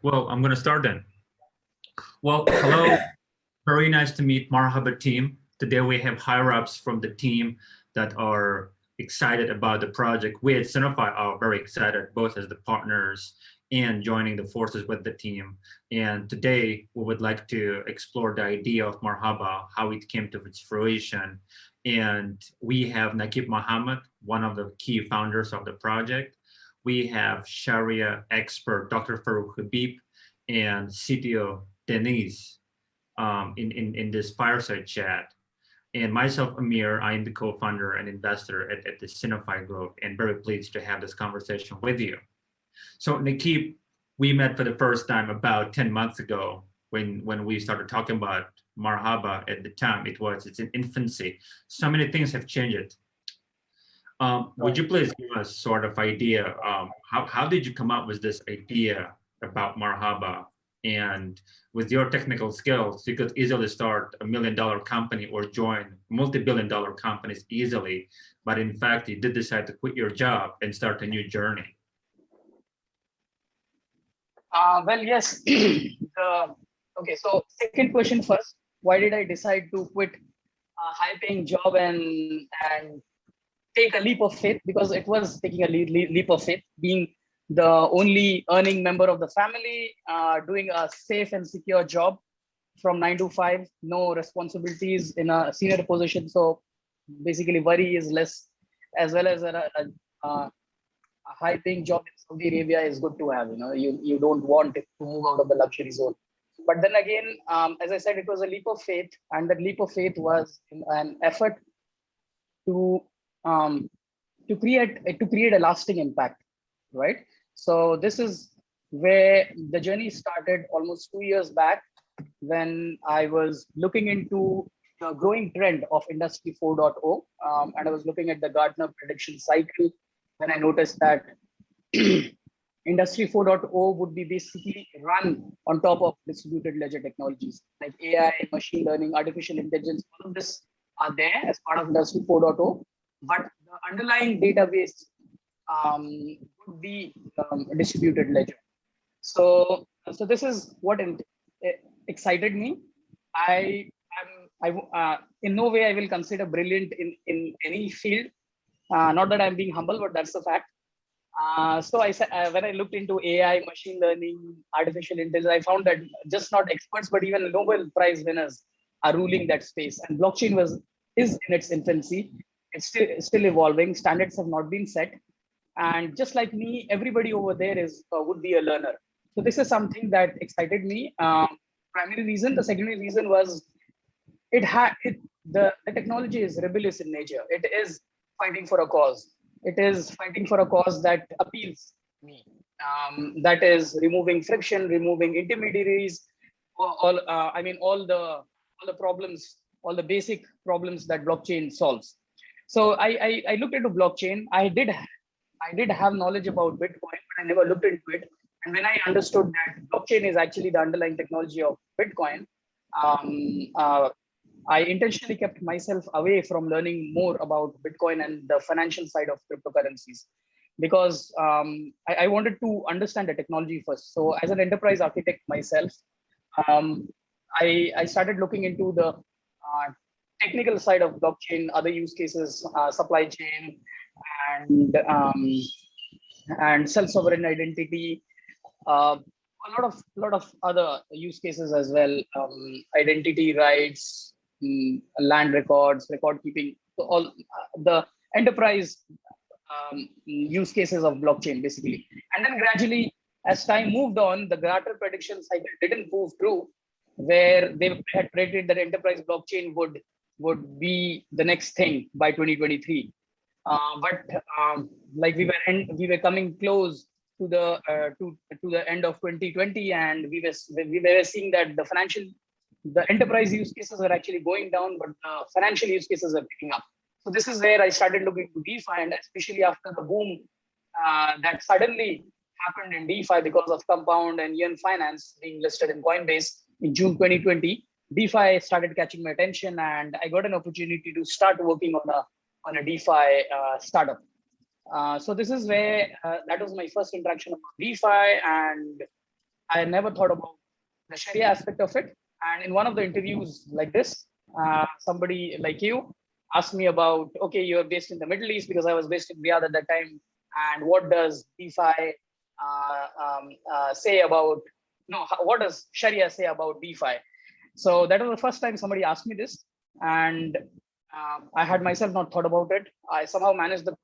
Well, I'm going to start then. Well, hello. Very nice to meet Marhaba team. Today we have higher-ups from the team that are excited about the project. We at Synopsis are very excited, both as the partners and joining the forces with the team. And today we would like to explore the idea of Marhaba, how it came to its fruition. And we have Nakib Mohammed, one of the key founders of the project. We have Sharia expert, Dr. Farouk Habib, and CTO Denise in this fireside chat. And myself, Amir, I am the co-founder and investor at the Synopsis Group, and very pleased to have this conversation with you. So Nakib, we met for the first time about 10 months ago when we started talking about Marhaba. At the time, it's in infancy. So many things have changed. Would you please give us sort of idea, how did you come up with this idea about Marhaba? And with your technical skills, you could easily start $1 million company or join multi-billion-dollar companies easily. But in fact, you did decide to quit your job and start a new journey. Well, yes. Okay, so second question first. Why did I decide to quit a high-paying job and take a leap of faith? Because it was taking a leap of faith, being the only earning member of the family, doing a safe and secure job from 9 to 5, no responsibilities in a senior position. So basically worry is less, as well as a high-paying job in Saudi Arabia is good to have. You don't want to move out of the luxury zone. But then again, as I said, it was a leap of faith, and that leap of faith was an effort to create a lasting impact, right? So this is where the journey started almost 2 years back, when I was looking into the growing trend of Industry 4.0, and I was looking at the Gartner prediction cycle, when I noticed that Industry 4.0 would be basically run on top of distributed ledger technologies like AI, machine learning, artificial intelligence. All of this are there as part of Industry 4.0, but the underlying database would be distributed ledger. So this is what excited me. In no way I will consider brilliant in any field. Not that I'm being humble, but that's the fact. So I said, when I looked into AI, machine learning, artificial intelligence, I found that just not experts, but even Nobel Prize winners are ruling that space. And blockchain is in its infancy. It's still evolving. Standards have not been set. And just like me, everybody over there would be a learner. So this is something that excited me. Primary reason. The secondary reason was the technology is rebellious in nature. It is fighting for a cause. It is fighting for a cause that appeals to me. That is removing friction, removing intermediaries, all the problems, all the basic problems that blockchain solves. So I looked into blockchain. I did have knowledge about Bitcoin, but I never looked into it. And when I understood that blockchain is actually the underlying technology of Bitcoin, I intentionally kept myself away from learning more about Bitcoin and the financial side of cryptocurrencies, because I wanted to understand the technology first. So as an enterprise architect myself, I started looking into the technical side of blockchain, other use cases, supply chain, and self-sovereign identity, a lot of other use cases as well, identity rights, land records, record keeping, so all the enterprise use cases of blockchain basically. And then gradually, as time moved on, the Gartner prediction cycle didn't move through, where they had predicted that enterprise blockchain would be the next thing by 2023. But like we were coming close to the end of 2020, and we were seeing that the enterprise use cases are actually going down, but the financial use cases are picking up. So this is where I started looking to DeFi, and especially after the boom that suddenly happened in DeFi because of Compound and Yen Finance being listed in Coinbase in June 2020, DeFi started catching my attention, and I got an opportunity to start working on a DeFi startup. So this is where that was my first interaction with DeFi, and I never thought about the Sharia aspect of it. And in one of the interviews like this, somebody like you asked me about, okay, you're based in the Middle East, because I was based in Riyadh at that time. And what does DeFi say about, no, what does Sharia say about DeFi? So that was the first time somebody asked me this. And I had myself not thought about it. I somehow managed the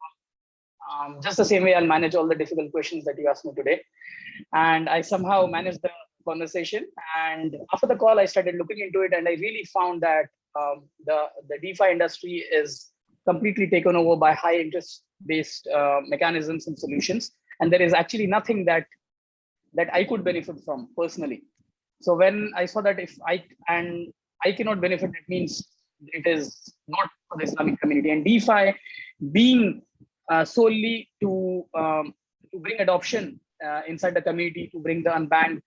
just the same way I'll manage all the difficult questions that you asked me today. And I somehow managed the conversation. And after the call, I started looking into it, and I really found that the DeFi industry is completely taken over by high interest based mechanisms and solutions. And there is actually nothing that I could benefit from personally. So when I saw that if I cannot benefit, it means it is not for the Islamic community. And DeFi being solely to bring adoption inside the community, to bring the unbanked,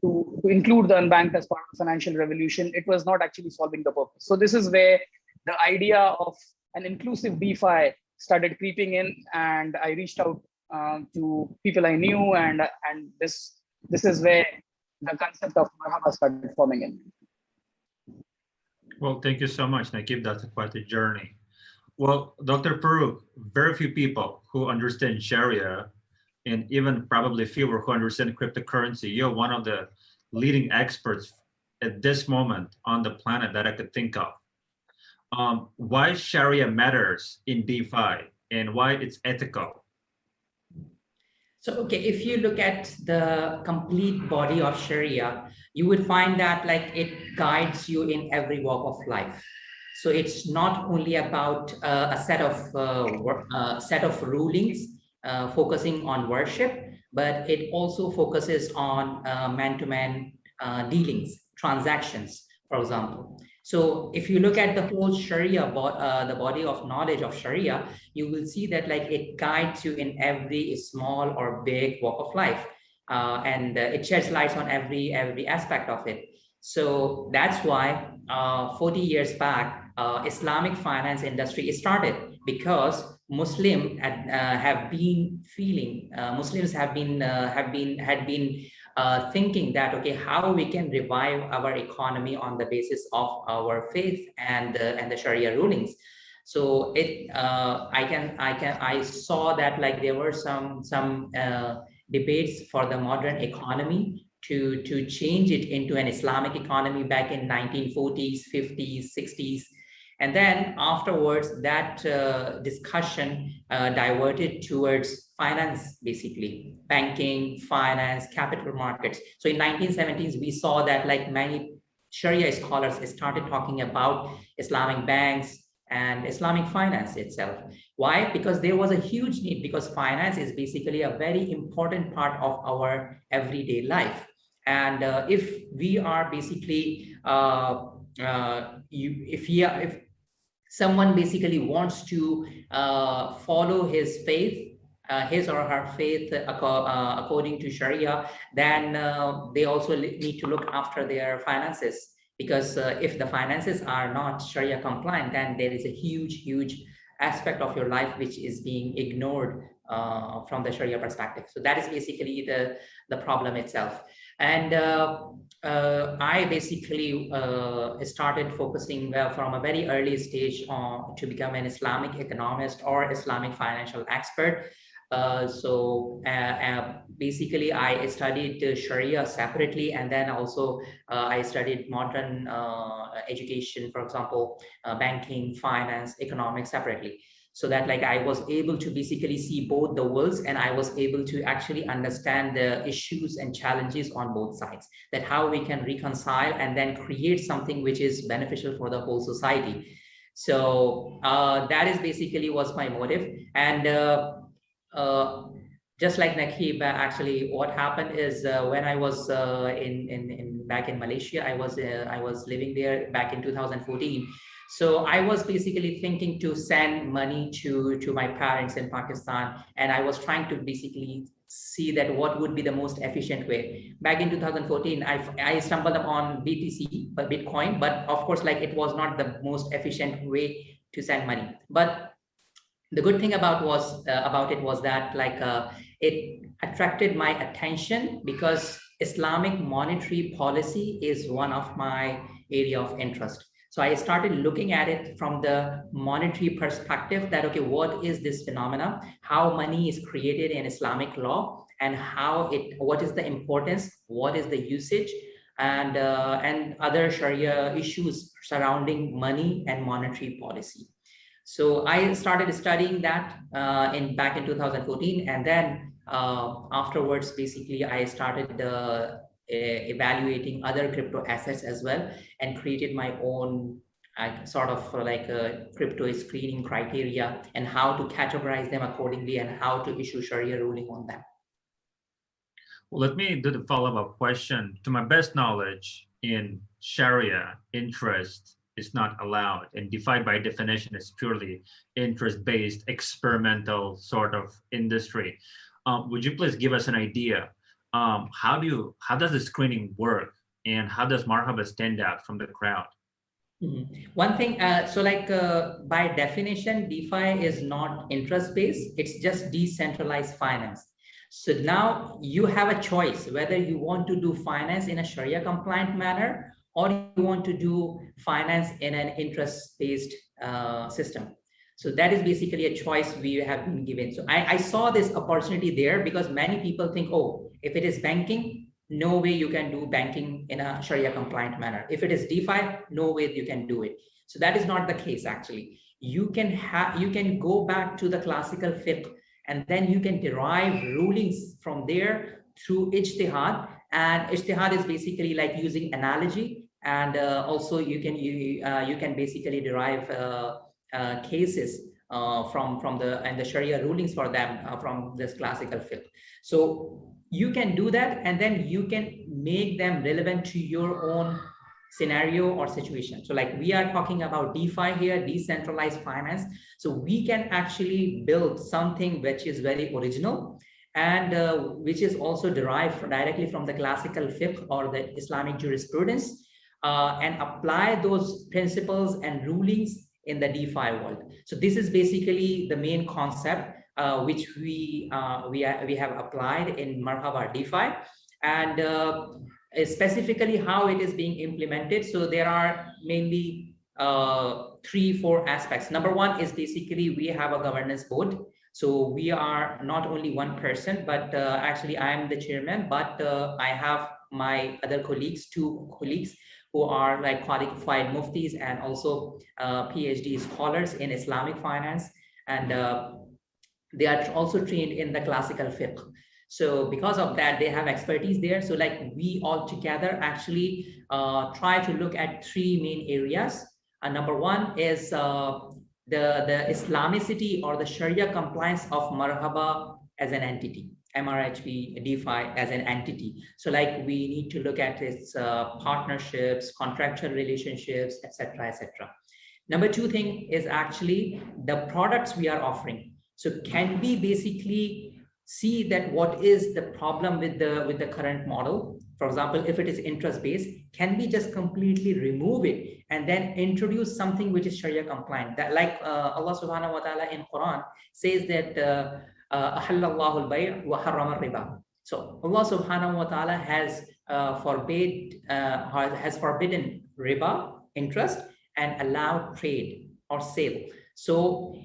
to include the unbanked as part of the financial revolution, it was not actually solving the purpose. So this is where the idea of an inclusive DeFi started creeping in, and I reached out to people I knew, and this is where the concept of Marhaba started forming in. Well, thank you so much, Nakib. That's quite a journey. Well, Dr. Farooq, very few people who understand Sharia, and even probably fewer who understand cryptocurrency. You're one of the leading experts at this moment on the planet that I could think of. Why Sharia matters in DeFi and why it's ethical? So, okay, if you look at the complete body of Sharia, you would find that like it guides you in every walk of life. So it's not only about a set of rulings focusing on worship, but it also focuses on man-to-man dealings, transactions, for example. So if you look at the whole Sharia, the body of knowledge of Sharia, you will see that like it guides you in every small or big walk of life, and it sheds lights on every aspect of it. So that's why 40 years back, Islamic finance industry started, because Muslims have been thinking that, okay, how we can revive our economy on the basis of our faith and the Sharia rulings. So I saw that like there were some debates for the modern economy to change it into an Islamic economy back in 1940s, 50s, 60s. And then afterwards, that discussion diverted towards finance, basically banking, finance, capital markets. So in 1970s, we saw that like many Sharia scholars started talking about Islamic banks and Islamic finance itself. Why? Because there was a huge need, because finance is basically a very important part of our everyday life. And if we are basically, if someone basically wants to follow his faith, his or her faith according to Sharia, then they also need to look after their finances. Because if the finances are not Sharia compliant, then there is a huge aspect of your life which is being ignored from the Sharia perspective. So that is basically the problem itself. And I basically started focusing from a very early stage to become an Islamic economist or Islamic financial expert. Basically, I studied Sharia separately, and then also I studied modern education, for example, banking, finance, economics separately. So that like I was able to basically see both the worlds, and I was able to actually understand the issues and challenges on both sides, that how we can reconcile and then create something which is beneficial for the whole society. So that is basically was my motive. And just like Nakib, actually what happened is when I was back in Malaysia, I was living there back in 2014. So I was basically thinking to send money to my parents in Pakistan, and I was trying to basically see that what would be the most efficient way. Back in 2014, I stumbled upon BTC, Bitcoin, but of course, like it was not the most efficient way to send money. But the good thing about it was that like it attracted my attention because Islamic monetary policy is one of my area of interest. So I started looking at it from the monetary perspective that, okay, what is this phenomena? How money is created in Islamic law, and what is the importance? What is the usage? And other Sharia issues surrounding money and monetary policy. So I started studying that back in 2014, and then afterwards, basically, I started evaluating other crypto assets as well, and created my own sort of like a crypto screening criteria and how to categorize them accordingly and how to issue Sharia ruling on them. Well, let me do the follow-up question. To my best knowledge, in Sharia, interest is not allowed, and DeFi by definition is purely interest-based experimental sort of industry. Would you please give us an idea? How does the screening work, and how does Marhaba stand out from the crowd? One thing, by definition, DeFi is not interest-based, it's just decentralized finance. So now you have a choice whether you want to do finance in a Sharia compliant manner or you want to do finance in an interest-based system. So that is basically a choice we have been given. So I saw this opportunity there because many people think, oh, if it is banking, no way you can do banking in a Sharia compliant manner. If it is DeFi, no way you can do it. So that is not the case actually. You can go back to the classical fiqh, and then you can derive rulings from there through ijtihad. And ijtihad is basically like using analogy, and also you can basically derive cases from the Sharia rulings for them from this classical fiqh. So you can do that, and then you can make them relevant to your own scenario or situation. So like we are talking about DeFi here, decentralized finance. So we can actually build something which is very original and which is also derived directly from the classical fiqh or the Islamic jurisprudence, and apply those principles and rulings in the DeFi world. So this is basically the main concept which we have applied in Marhaba DeFi, and specifically how it is being implemented. So there are mainly 3-4 aspects. Number one is basically we have a governance board. So we are not only one person, but actually I am the chairman, but I have my other colleagues, 2 colleagues who are like qualified muftis and also PhD scholars in Islamic finance, and they are also trained in the classical fiqh. So because of that, they have expertise there. So like we all together actually try to look at 3 main areas. Number one is the Islamicity or the Sharia compliance of Marhaba as an entity, MRHB DeFi as an entity. So like we need to look at its partnerships, contractual relationships, etc., etc. Number 2 thing is actually the products we are offering. So can we basically see that what is the problem with the current model? For example, if it is interest-based, can we just completely remove it and then introduce something which is Sharia compliant? That like Allah subhanahu wa ta'ala in Quran says that ahallallahu al-bay' wa harrama riba. So Allah subhanahu wa ta'ala has forbidden riba, interest, and allowed trade or sale. So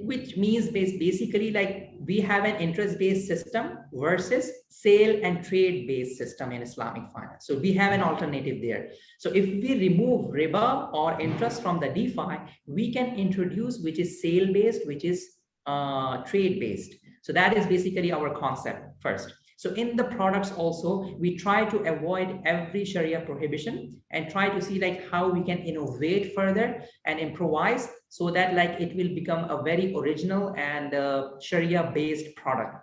which means basically like we have an interest-based system versus sale and trade-based system in Islamic finance. So we have an alternative there. So if we remove riba or interest from the DeFi, we can introduce which is sale-based, which is trade-based. So that is basically our concept first. So in the products also, we try to avoid every Sharia prohibition and try to see like how we can innovate further and improvise so that like it will become a very original and Sharia-based product.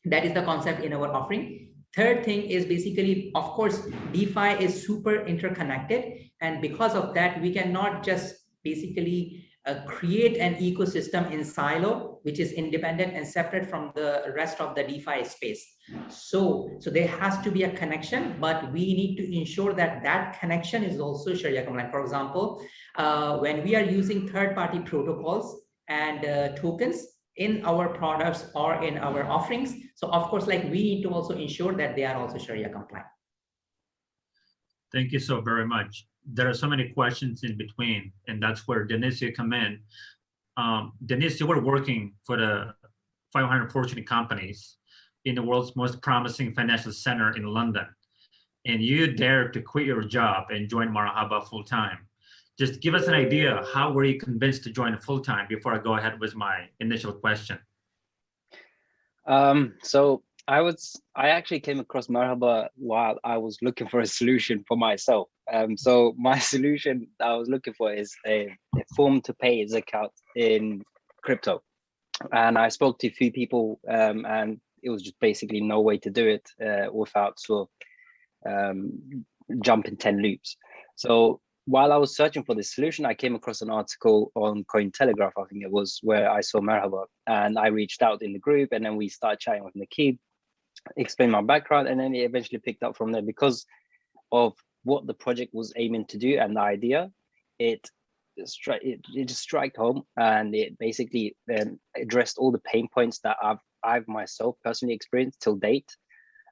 That is the concept in our offering. Third thing is basically, of course, DeFi is super interconnected. And because of that, we cannot just basically create an ecosystem in silo, which is independent and separate from the rest of the DeFi space. So there has to be a connection, but we need to ensure that that connection is also Sharia compliant. For example, when we are using third-party protocols and tokens, in our products or in our offerings. So of course, like we need to also ensure that they are also Sharia compliant. Thank you so very much. There are so many questions in between, and that's where Denise, you come in. Denise, you were working for the 500 fortunate companies in the world's most promising financial center in London, and you dared to quit your job and join Marhaba full-time. Just give us an idea, how were you convinced to join full-time before I go ahead with my initial question? So I actually came across Marhaba while I was looking for a solution for myself. So my solution that I was looking for is a form to pay Zakat in crypto. And I spoke to a few people, and it was just basically no way to do it without sort of jumping 10 loops. So while I was searching for this solution, I came across an article on Cointelegraph, I think it was, where I saw Marhaba, and I reached out in the group, and then we started chatting with Nakib, explained my background, and then it eventually picked up from there. Because of what the project was aiming to do and the idea, it just struck home, and it basically addressed all the pain points that I've myself personally experienced till date.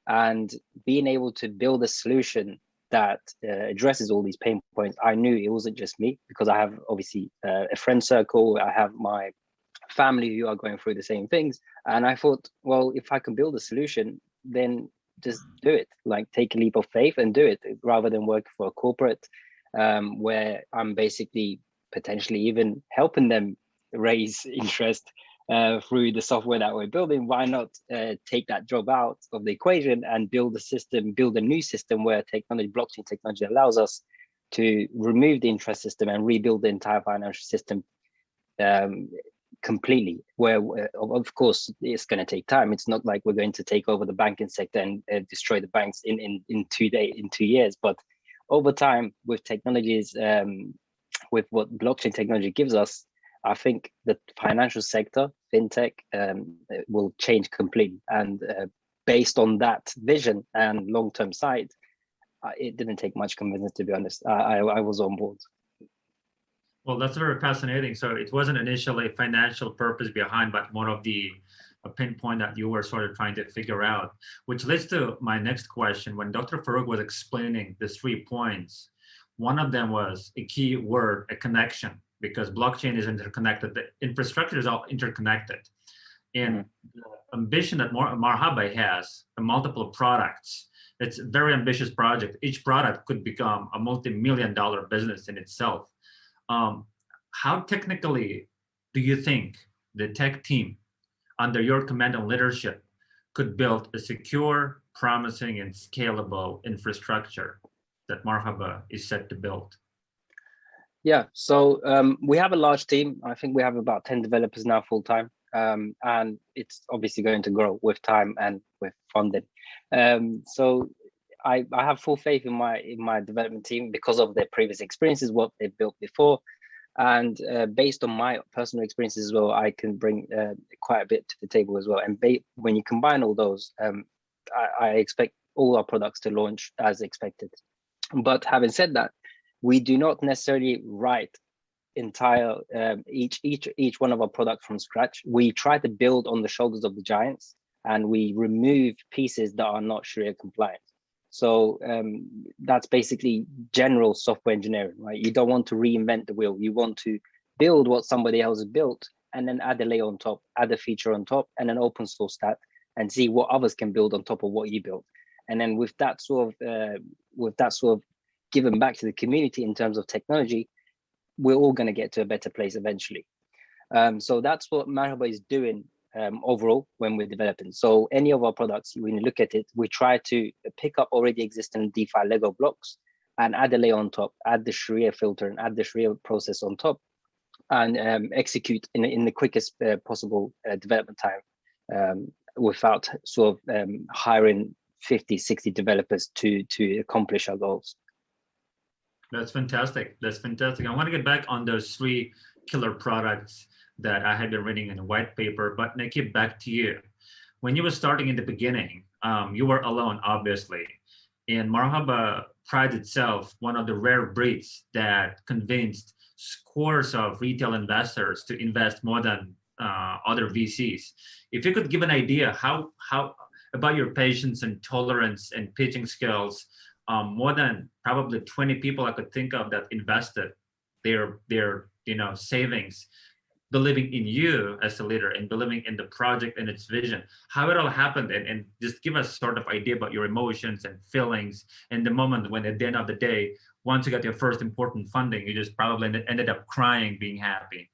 And being able to build a solution that addresses all these pain points, I knew it wasn't just me, because I have obviously a friend circle, I have my family who are going through the same things. And I thought, well, if I can build a solution, then just do it, like take a leap of faith and do it, rather than work for a corporate where I'm basically potentially even helping them raise interest through the software that we're building. Why not take that job out of the equation and build a system, build a new system where technology, blockchain technology, allows us to remove the interest system and rebuild the entire financial system completely, where of course it's going to take time. It's not like we're going to take over the banking sector and destroy the banks in 2 years, but over time, with technologies, with what blockchain technology gives us, I think the financial sector, fintech, will change completely. And based on that vision and long-term sight, it didn't take much convincing, to be honest. I was on board. Well, that's very fascinating. So it wasn't initially a financial purpose behind, but more of the pinpoint that you were sort of trying to figure out, which leads to my next question. When Dr. Farouk was explaining the 3 points, one of them was a key word, a connection, because blockchain is interconnected. The infrastructure is all interconnected. And the ambition that Marhaba has, multiple products, it's a very ambitious project. Each product could become a multi-million-dollar business in itself. How technically do you think the tech team under your command and leadership could build a secure, promising, and scalable infrastructure that Marhaba is set to build? Yeah, so we have a large team. I think we have about 10 developers now full-time, and it's obviously going to grow with time and with funding. So I have full faith in my development team because of their previous experiences, what they've built before. And based on my personal experiences as well, I can bring quite a bit to the table as well. And when you combine all those, I expect all our products to launch as expected. But having said that, we do not necessarily write entire each one of our products from scratch. We try to build on the shoulders of the giants, and we remove pieces that are not Sharia compliant. So that's basically general software engineering, right? You don't want to reinvent the wheel. You want to build what somebody else has built and then add a layer on top, add a feature on top, and then open source that and see what others can build on top of what you built. And then with that sort of given back to the community in terms of technology, we're all going to get to a better place eventually. So that's what Marhaba is doing overall when we're developing. So any of our products, when you look at it, we try to pick up already existing DeFi Lego blocks and add a layer on top, add the Sharia filter and add the Sharia process on top, and execute in the quickest possible development time without sort of hiring 50, 60 developers to accomplish our goals. That's fantastic. That's fantastic. I want to get back on those 3 killer products that I had been reading in a white paper, but Nakib, back to you. When you were starting in the beginning, you were alone, obviously. And Marhaba prides itself one of the rare breeds that convinced scores of retail investors to invest more than other VCs. If you could give an idea how about your patience and tolerance and pitching skills, more than probably 20 people I could think of that invested their savings, believing in you as a leader and believing in the project and its vision, how it all happened, and just give us sort of idea about your emotions and feelings and the moment when at the end of the day, once you got your first important funding, you just probably ended up crying, being happy.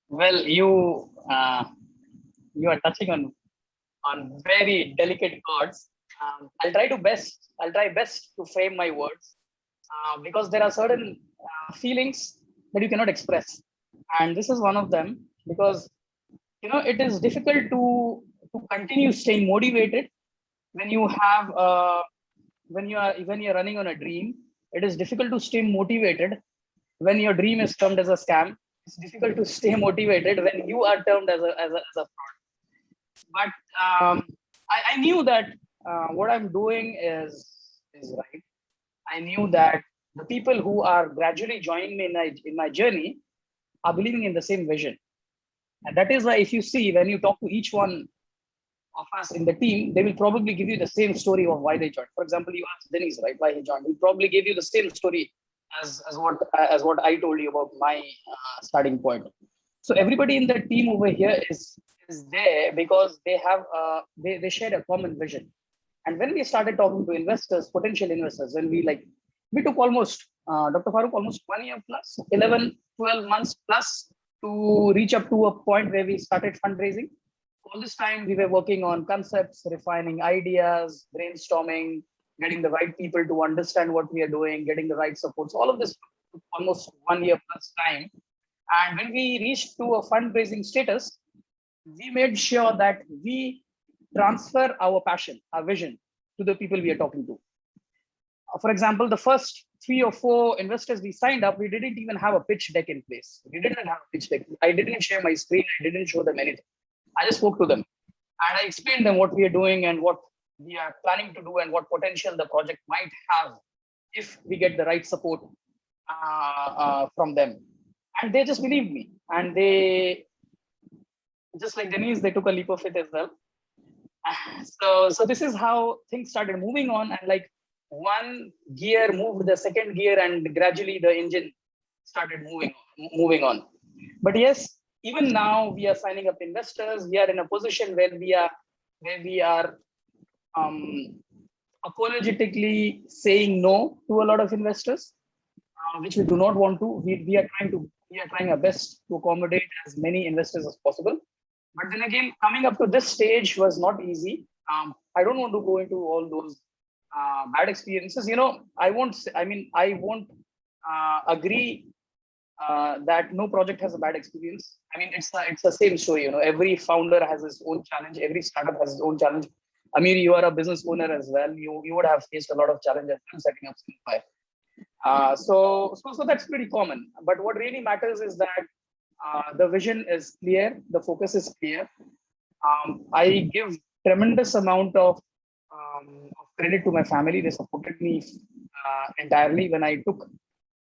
Well, you are touching on very delicate chords. I'll try best to frame my words because there are certain feelings that you cannot express, and this is one of them, because it is difficult to continue staying motivated when you have when you're running on a dream. It is difficult to stay motivated when your dream is termed as a scam. It's difficult to stay motivated when you are termed as a fraud. But I knew that what I'm doing is right. I knew that the people who are gradually joining me in my journey are believing in the same vision. And that is why, if you see, when you talk to each one of us in the team, they will probably give you the same story of why they joined. For example, you asked Denise, right, why he joined. He'll probably give you the same story as what I told you about my starting point. So everybody in the team over here is there because they have they share a common vision. And when we started talking to investors, potential investors, when we took almost Dr. Farooq almost 1 year plus, 11, 12 months plus to reach up to a point where we started fundraising. All this time we were working on concepts, refining ideas, brainstorming, getting the right people to understand what we are doing, getting the right supports. All of this took almost 1 year plus time. And when we reached to a fundraising status, we made sure that we transfer our passion, our vision to the people we are talking to. For example, the first 3 or 4 investors we signed up, we didn't even have a pitch deck in place. We didn't have a pitch deck. I didn't share my screen. I didn't show them anything. I just spoke to them and I explained them what we are doing and what we are planning to do and what potential the project might have if we get the right support from them. And they just believed me. And they, just like Denise, they took a leap of faith as well. So this is how things started moving on, and like one gear moved the second gear, and gradually the engine started moving on. But yes, even now we are signing up investors. We are in a position where we are apologetically saying no to a lot of investors, which we do not want to. We are trying our best to accommodate as many investors as possible. But then again, coming up to this stage was not easy. I don't want to go into all those bad experiences. I won't agree that no project has a bad experience. I mean, it's the same story. Every founder has his own challenge. Every startup has its own challenge. Amir, you are a business owner as well. You would have faced a lot of challenges in setting up Synopsis. So that's pretty common. But what really matters is that the vision is clear, the focus is clear. I give tremendous amount of credit to my family. They supported me entirely when I took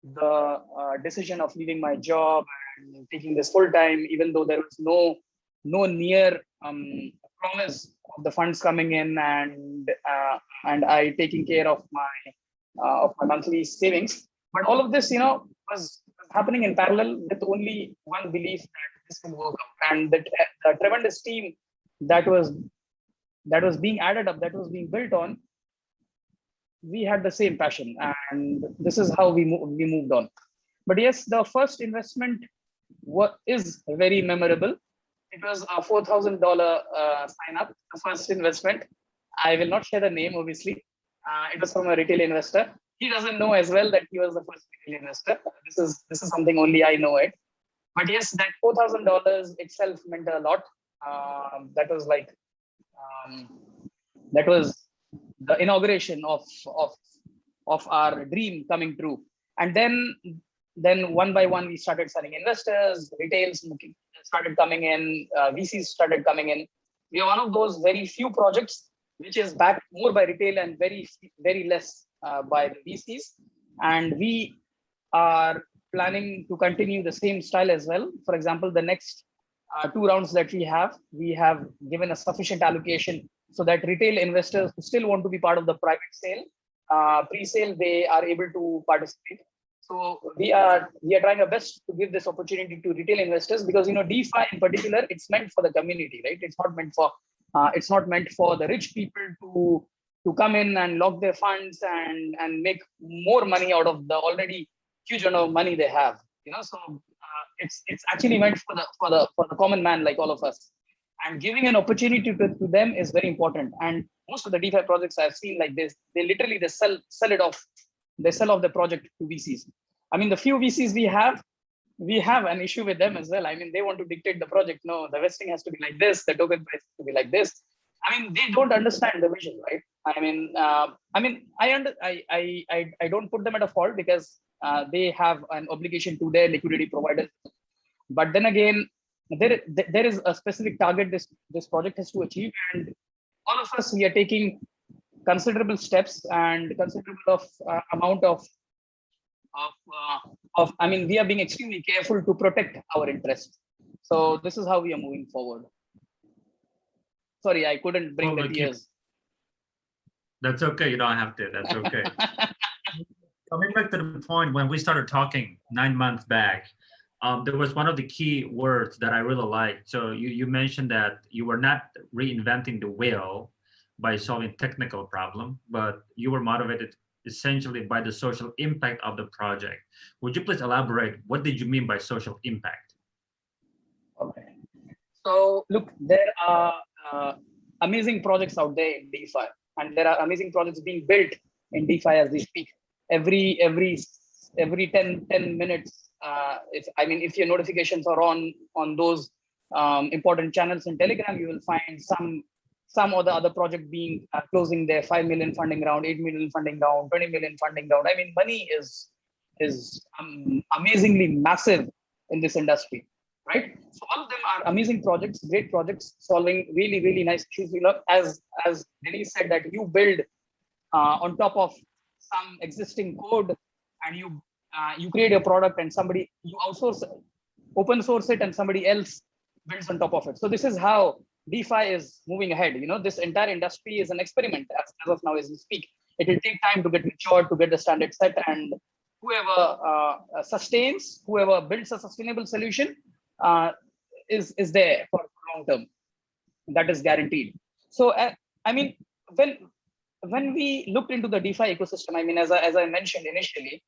the decision of leaving my job and taking this full time, even though there was no near promise of the funds coming in and I taking care of my monthly savings. But all of this, was happening in parallel with only one belief that this will work out, and the tremendous team that was being added up, that was being built on. We had the same passion, and this is how we moved on. But yes, the first investment is very memorable. It was a $4,000 sign up, the first investment. I will not share the name, obviously. It was from a retail investor. He doesn't know as well that he was the first retail investor. This is something only I know it. But yes, that $4,000 itself meant a lot. That was the inauguration of our dream coming true. And then one by one we started signing investors, retails started coming in, VCs started coming in. We are one of those very few projects which is backed more by retail and very less by the VCs. And we are planning to continue the same style as well. For example, the next 2 rounds that we have given a sufficient allocation so that retail investors who still want to be part of the private sale, pre-sale, they are able to participate. So we are trying our best to give this opportunity to retail investors, because DeFi in particular, it's meant for the community, right? It's not meant for the rich people to come in and lock their funds and make more money out of the already huge amount of money they have. So it's actually meant for the common man like all of us. And giving an opportunity to them is very important. And most of the DeFi projects I've seen like this, they literally sell it off. They sell off the project to VCs. I mean, the few VCs we have an issue with them as well. I mean, they want to dictate the project. No, the vesting has to be like this. The token price has to be like this. I mean, they don't understand the vision, right? I don't put them at a fault, because they have an obligation to their liquidity providers. But then again, there is a specific target this project has to achieve, and all of us, we are taking considerable steps and considerable amount of we are being extremely careful to protect our interests. So this is how we are moving forward. Sorry, I couldn't bring the tears. That's okay. You don't have to. That's okay. Coming back to the point when we started talking 9 months back, there was one of the key words that I really liked. So you mentioned that you were not reinventing the wheel by solving technical problem, but you were motivated essentially by the social impact of the project. Would you please elaborate? What did you mean by social impact? Okay. So look, there are amazing projects out there in DeFi, and there are amazing projects being built in DeFi as we speak. Every 10 minutes, if your notifications are on those important channels in Telegram, you will find some or the other project being closing their 5 million funding round, 8 million funding round, 20 million funding round. I mean, money is amazingly massive in this industry, right? So all of them are amazing projects, great projects, solving really, really nice issues. As Denise said, that you build on top of some existing code, and you create a product, and you outsource, open source it, and somebody else builds on top of it. So this is how DeFi is moving ahead. This entire industry is an experiment as of now as we speak. It will take time to get matured, to get the standard set, and whoever whoever builds a sustainable solution is there for long term. That is guaranteed. So when we looked into the DeFi ecosystem, as I mentioned initially,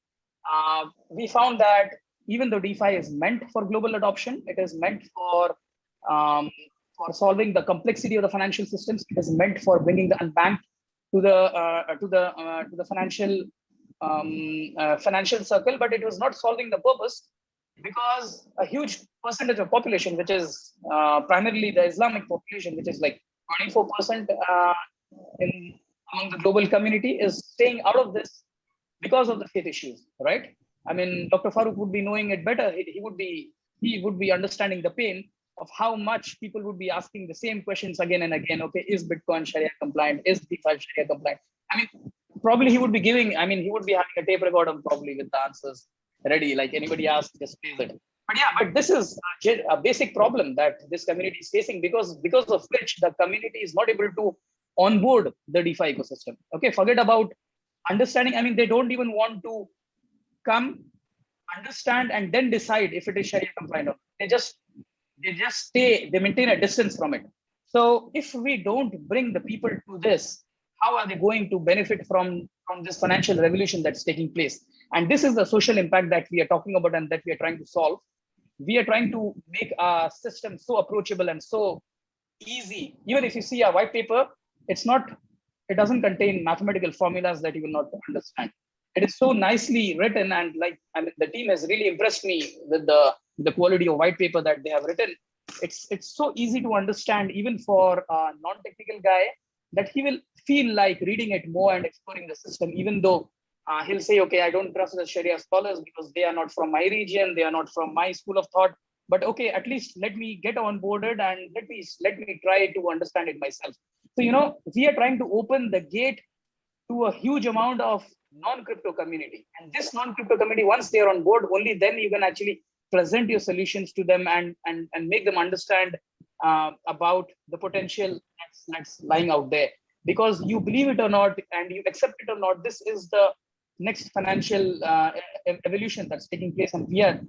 we found that even though DeFi is meant for global adoption, it is meant for solving the complexity of the financial systems. It is meant for bringing the unbanked to the financial circle, but it was not solving the purpose, because a huge percentage of population, which is primarily the Islamic population, which is like 24% among the global community, is staying out of this because of the faith issues, right? I mean, Dr. Farooq would be knowing it better. He would be understanding the pain of how much people would be asking the same questions again and again. Okay, is Bitcoin Sharia compliant? Is DeFi Sharia compliant? I mean, probably he would be having a tape recorder probably with the answers ready. Like anybody asks, just plays it. But this is a basic problem that this community is facing, because of which the community is not able to onboard the DeFi ecosystem. Okay, forget about understanding. I mean, they don't even want to come, understand, and then decide if it is Sharia compliant or not. They maintain a distance from it. So if we don't bring the people to this, how are they going to benefit from this financial revolution that's taking place? And this is the social impact that we are talking about and that we are trying to solve. We are trying to make our system so approachable and so easy. Even if you see a white paper, it doesn't contain mathematical formulas that you will not understand. It is so nicely written, and the team has really impressed me with the quality of white paper that they have written. It's so easy to understand, even for a non-technical guy, that he will feel like reading it more and exploring the system, even though he'll say, okay, I don't trust the Sharia scholars because they are not from my region, they are not from my school of thought. But okay, at least let me get onboarded and let me try to understand it myself. So, we are trying to open the gate to a huge amount of non-crypto community. And this non-crypto community, once they're on board, only then you can actually present your solutions to them and make them understand about the potential that's lying out there. Because you believe it or not, and you accept it or not, this is the next financial evolution that's taking place, and we are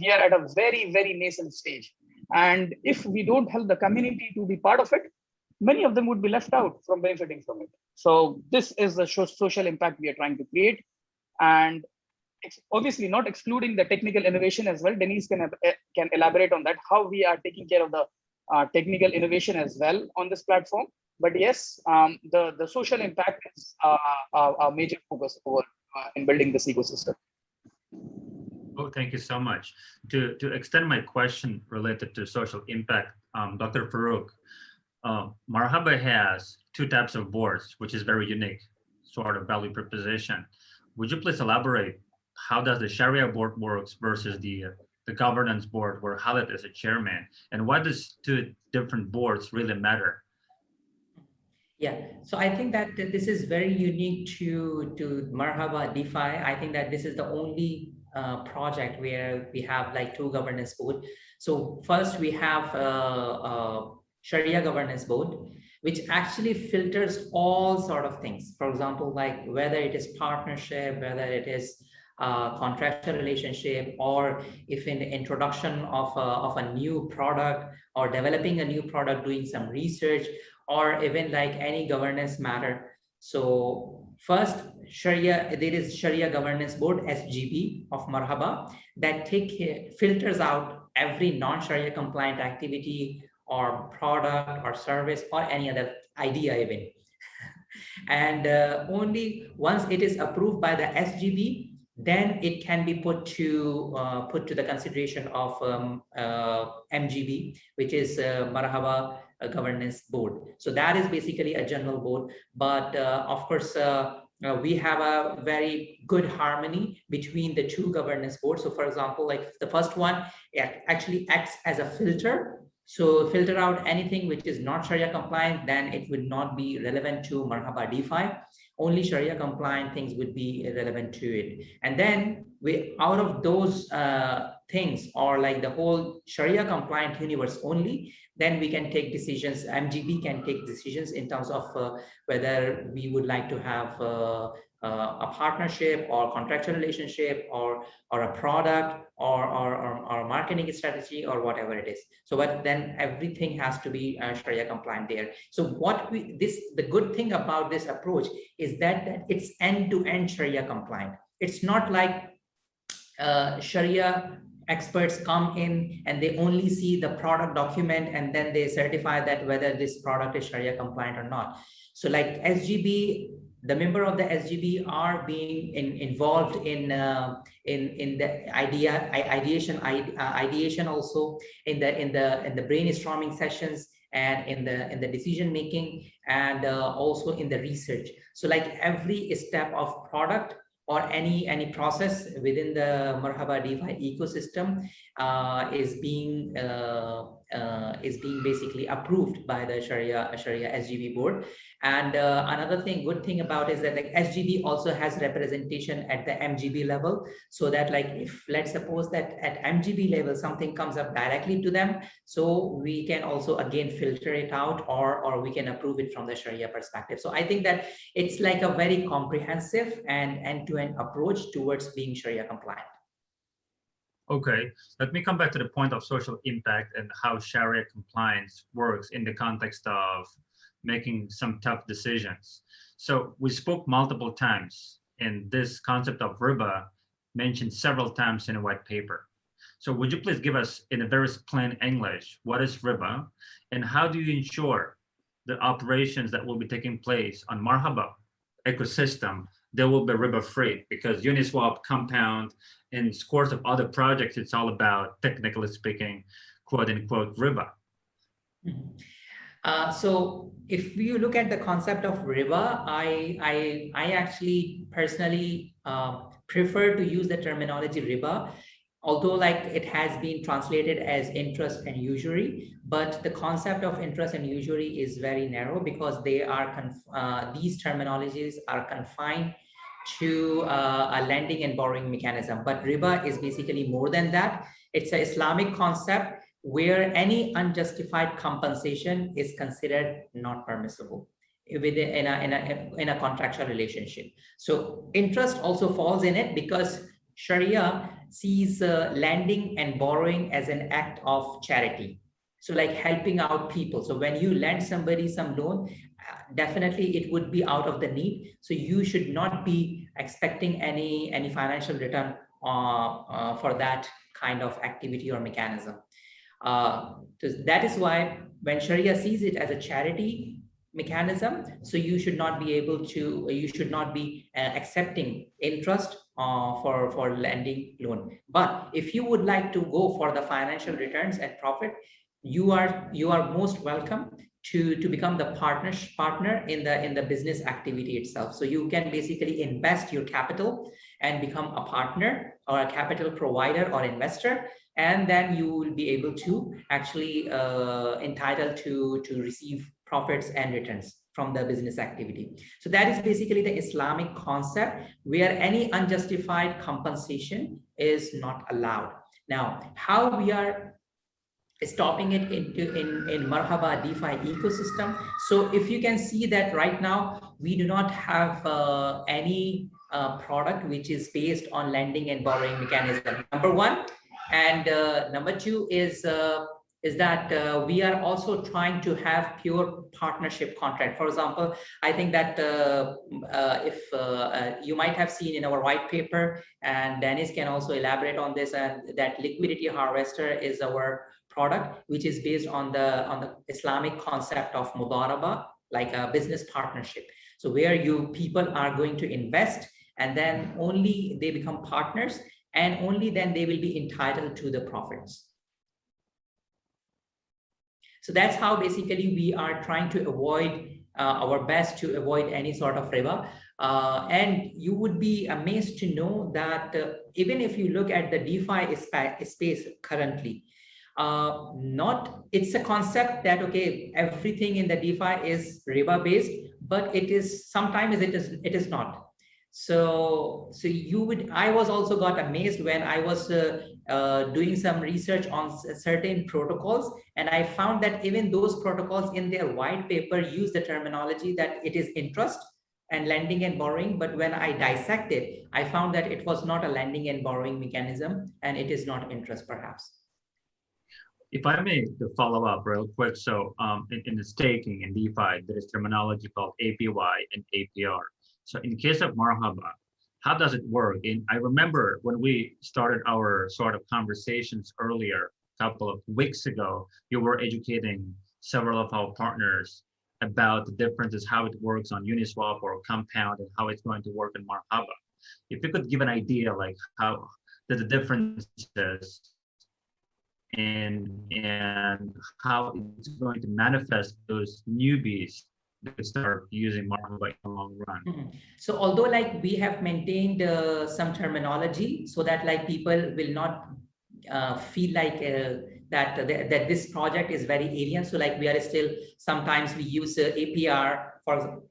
at a very, very nascent stage. And if we don't help the community to be part of it, many of them would be left out from benefiting from it. So this is the social impact we are trying to create. And it's obviously not excluding the technical innovation as well. Denise can elaborate on that, how we are taking care of the technical innovation as well on this platform. But yes, the social impact is our major focus over in building this ecosystem. Oh, thank you so much. To extend my question related to social impact, Dr. Farouk, Marhaba has two types of boards, which is very unique sort of value proposition. Would you please elaborate how does the Sharia board works versus the governance board where Khaled is a chairman, and why does two different boards really matter? Yeah, so I think that this is very unique to Marhaba DeFi. I think that this is the only project where we have like two governance board. So first we have Sharia governance board, which actually filters all sort of things. For example, like whether it is partnership, whether it is contractual relationship, or if in the introduction of a new product or developing a new product, doing some research, or even like any governance matter. So first, Sharia, there is Sharia Governance Board, SGB of Marhaba, that filters out every non-Sharia compliant activity or product or service or any other idea even. And only once it is approved by the SGB, then it can be put to the consideration of MGB, which is Marhaba Governance Board. So that is basically a general board, but of course we have a very good harmony between the two governance boards. So for example, like the first one, it actually acts as a filter. So filter out anything which is not Sharia compliant, then it would not be relevant to Marhaba DeFi. Only Sharia compliant things would be relevant to it. And then we, out of those things, or like the whole Sharia compliant universe only, then we can take decisions. MGB can take decisions in terms of whether we would like to have a partnership or contractual relationship or a product or marketing strategy or whatever it is. So but then everything has to be Sharia compliant there. So what the good thing about this approach is that it's end-to-end Sharia compliant. It's not like Sharia experts come in and they only see the product document and then they certify that whether this product is Sharia compliant or not. So like SGB, the member of the SGB are being involved in the ideation also, in the brainstorming sessions, and in the decision making, and also in the research. So like every step of product or any process within the Marhaba DeFi ecosystem is being basically approved by the Sharia SGB board. And another good thing about is that like SGB also has representation at the MGB level, so that like if let's suppose that at MGB level something comes up directly to them, so we can also again filter it out, or we can approve it from the Sharia perspective. So I think that it's like a very comprehensive and end-to-end approach towards being Sharia compliant. Okay, let me come back to the point of social impact and how Sharia compliance works in the context of making some tough decisions. So we spoke multiple times, and this concept of riba mentioned several times in a white paper. So would you please give us in a very plain English, what is riba, and how do you ensure the operations that will be taking place on Marhaba ecosystem, they will be riba free? Because Uniswap, Compound, and scores of other projects, it's all about, technically speaking, quote unquote, riba. So if you look at the concept of riba, I actually personally prefer to use the terminology riba although like it has been translated as interest and usury, but the concept of interest and usury is very narrow because they are these terminologies are confined to a lending and borrowing mechanism. But riba is basically more than that. It's an Islamic concept where any unjustified compensation is considered not permissible within in a contractual relationship. So interest also falls in it because Sharia sees lending and borrowing as an act of charity. So like helping out people. So when you lend somebody some loan, definitely it would be out of the need. So you should not be expecting any financial return for that kind of activity or mechanism. So that is why when Sharia sees it as a charity mechanism, so you should not be able to, you should not be accepting interest for lending loan. But if you would like to go for the financial returns and profit, you are most welcome to become the partner in the business activity itself. So you can basically invest your capital and become a partner or a capital provider or investor, and then you will be able to actually entitled to receive profits and returns from the business activity. So that is basically the Islamic concept where any unjustified compensation is not allowed. Now, how we are stopping it in Marhaba DeFi ecosystem. So if you can see that right now, we do not have any product which is based on lending and borrowing mechanism, number one. And number two is that we are also trying to have pure partnership contract. For example, I think that if you might have seen in our white paper, and Denise can also elaborate on this, and that Liquidity Harvester is our product, which is based on the Islamic concept of mudaraba, like a business partnership. So where you people are going to invest, and then only they become partners, and only then they will be entitled to the profits. So that's how basically we are trying to avoid our best to avoid any sort of riba. And you would be amazed to know that even if you look at the DeFi space currently, it's a concept that, okay, everything in the DeFi is riba based, but it is sometimes it is not. So I was also got amazed when I was doing some research on certain protocols, and I found that even those protocols in their white paper use the terminology that it is interest and lending and borrowing. But when I dissected, I found that it was not a lending and borrowing mechanism, and it is not interest perhaps. If I may follow up real quick, so in the staking and DeFi, there is terminology called APY and APR. So in case of Marhaba, how does it work? And I remember when we started our sort of conversations earlier, a couple of weeks ago, you were educating several of our partners about the differences, how it works on Uniswap or Compound, and how it's going to work in Marhaba. If you could give an idea, like how the differences and how it's going to manifest those newbies that start using Marhaba in the long run. Mm-hmm. So although like we have maintained some terminology so that like people will not feel like that this project is very alien. So like we are still, sometimes we use APR for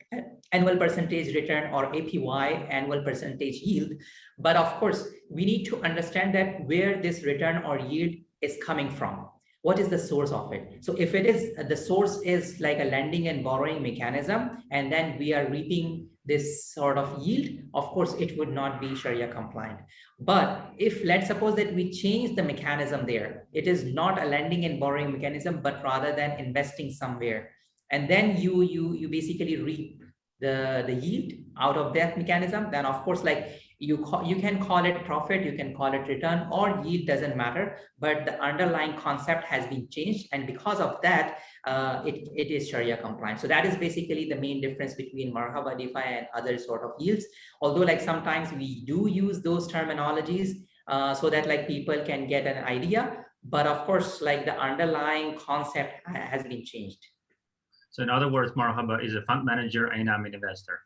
annual percentage return or APY, annual percentage yield. But of course, we need to understand that where this return or yield is coming from. What is the source of it? So if it is, the source is like a lending and borrowing mechanism, and then we are reaping this sort of yield, of course, it would not be Sharia compliant. But if let's suppose that we change the mechanism there, it is not a lending and borrowing mechanism, but rather than investing somewhere. And then you basically reap the yield out of that mechanism, then of course, like you can call it profit, you can call it return or yield, doesn't matter, but the underlying concept has been changed, and because of that it is Sharia compliant. So that is basically the main difference between Marhaba DeFi and other sort of yields, although like sometimes we do use those terminologies so that like people can get an idea, but of course like the underlying concept has been changed. So in other words, Marhaba is a fund manager and I'm an investor.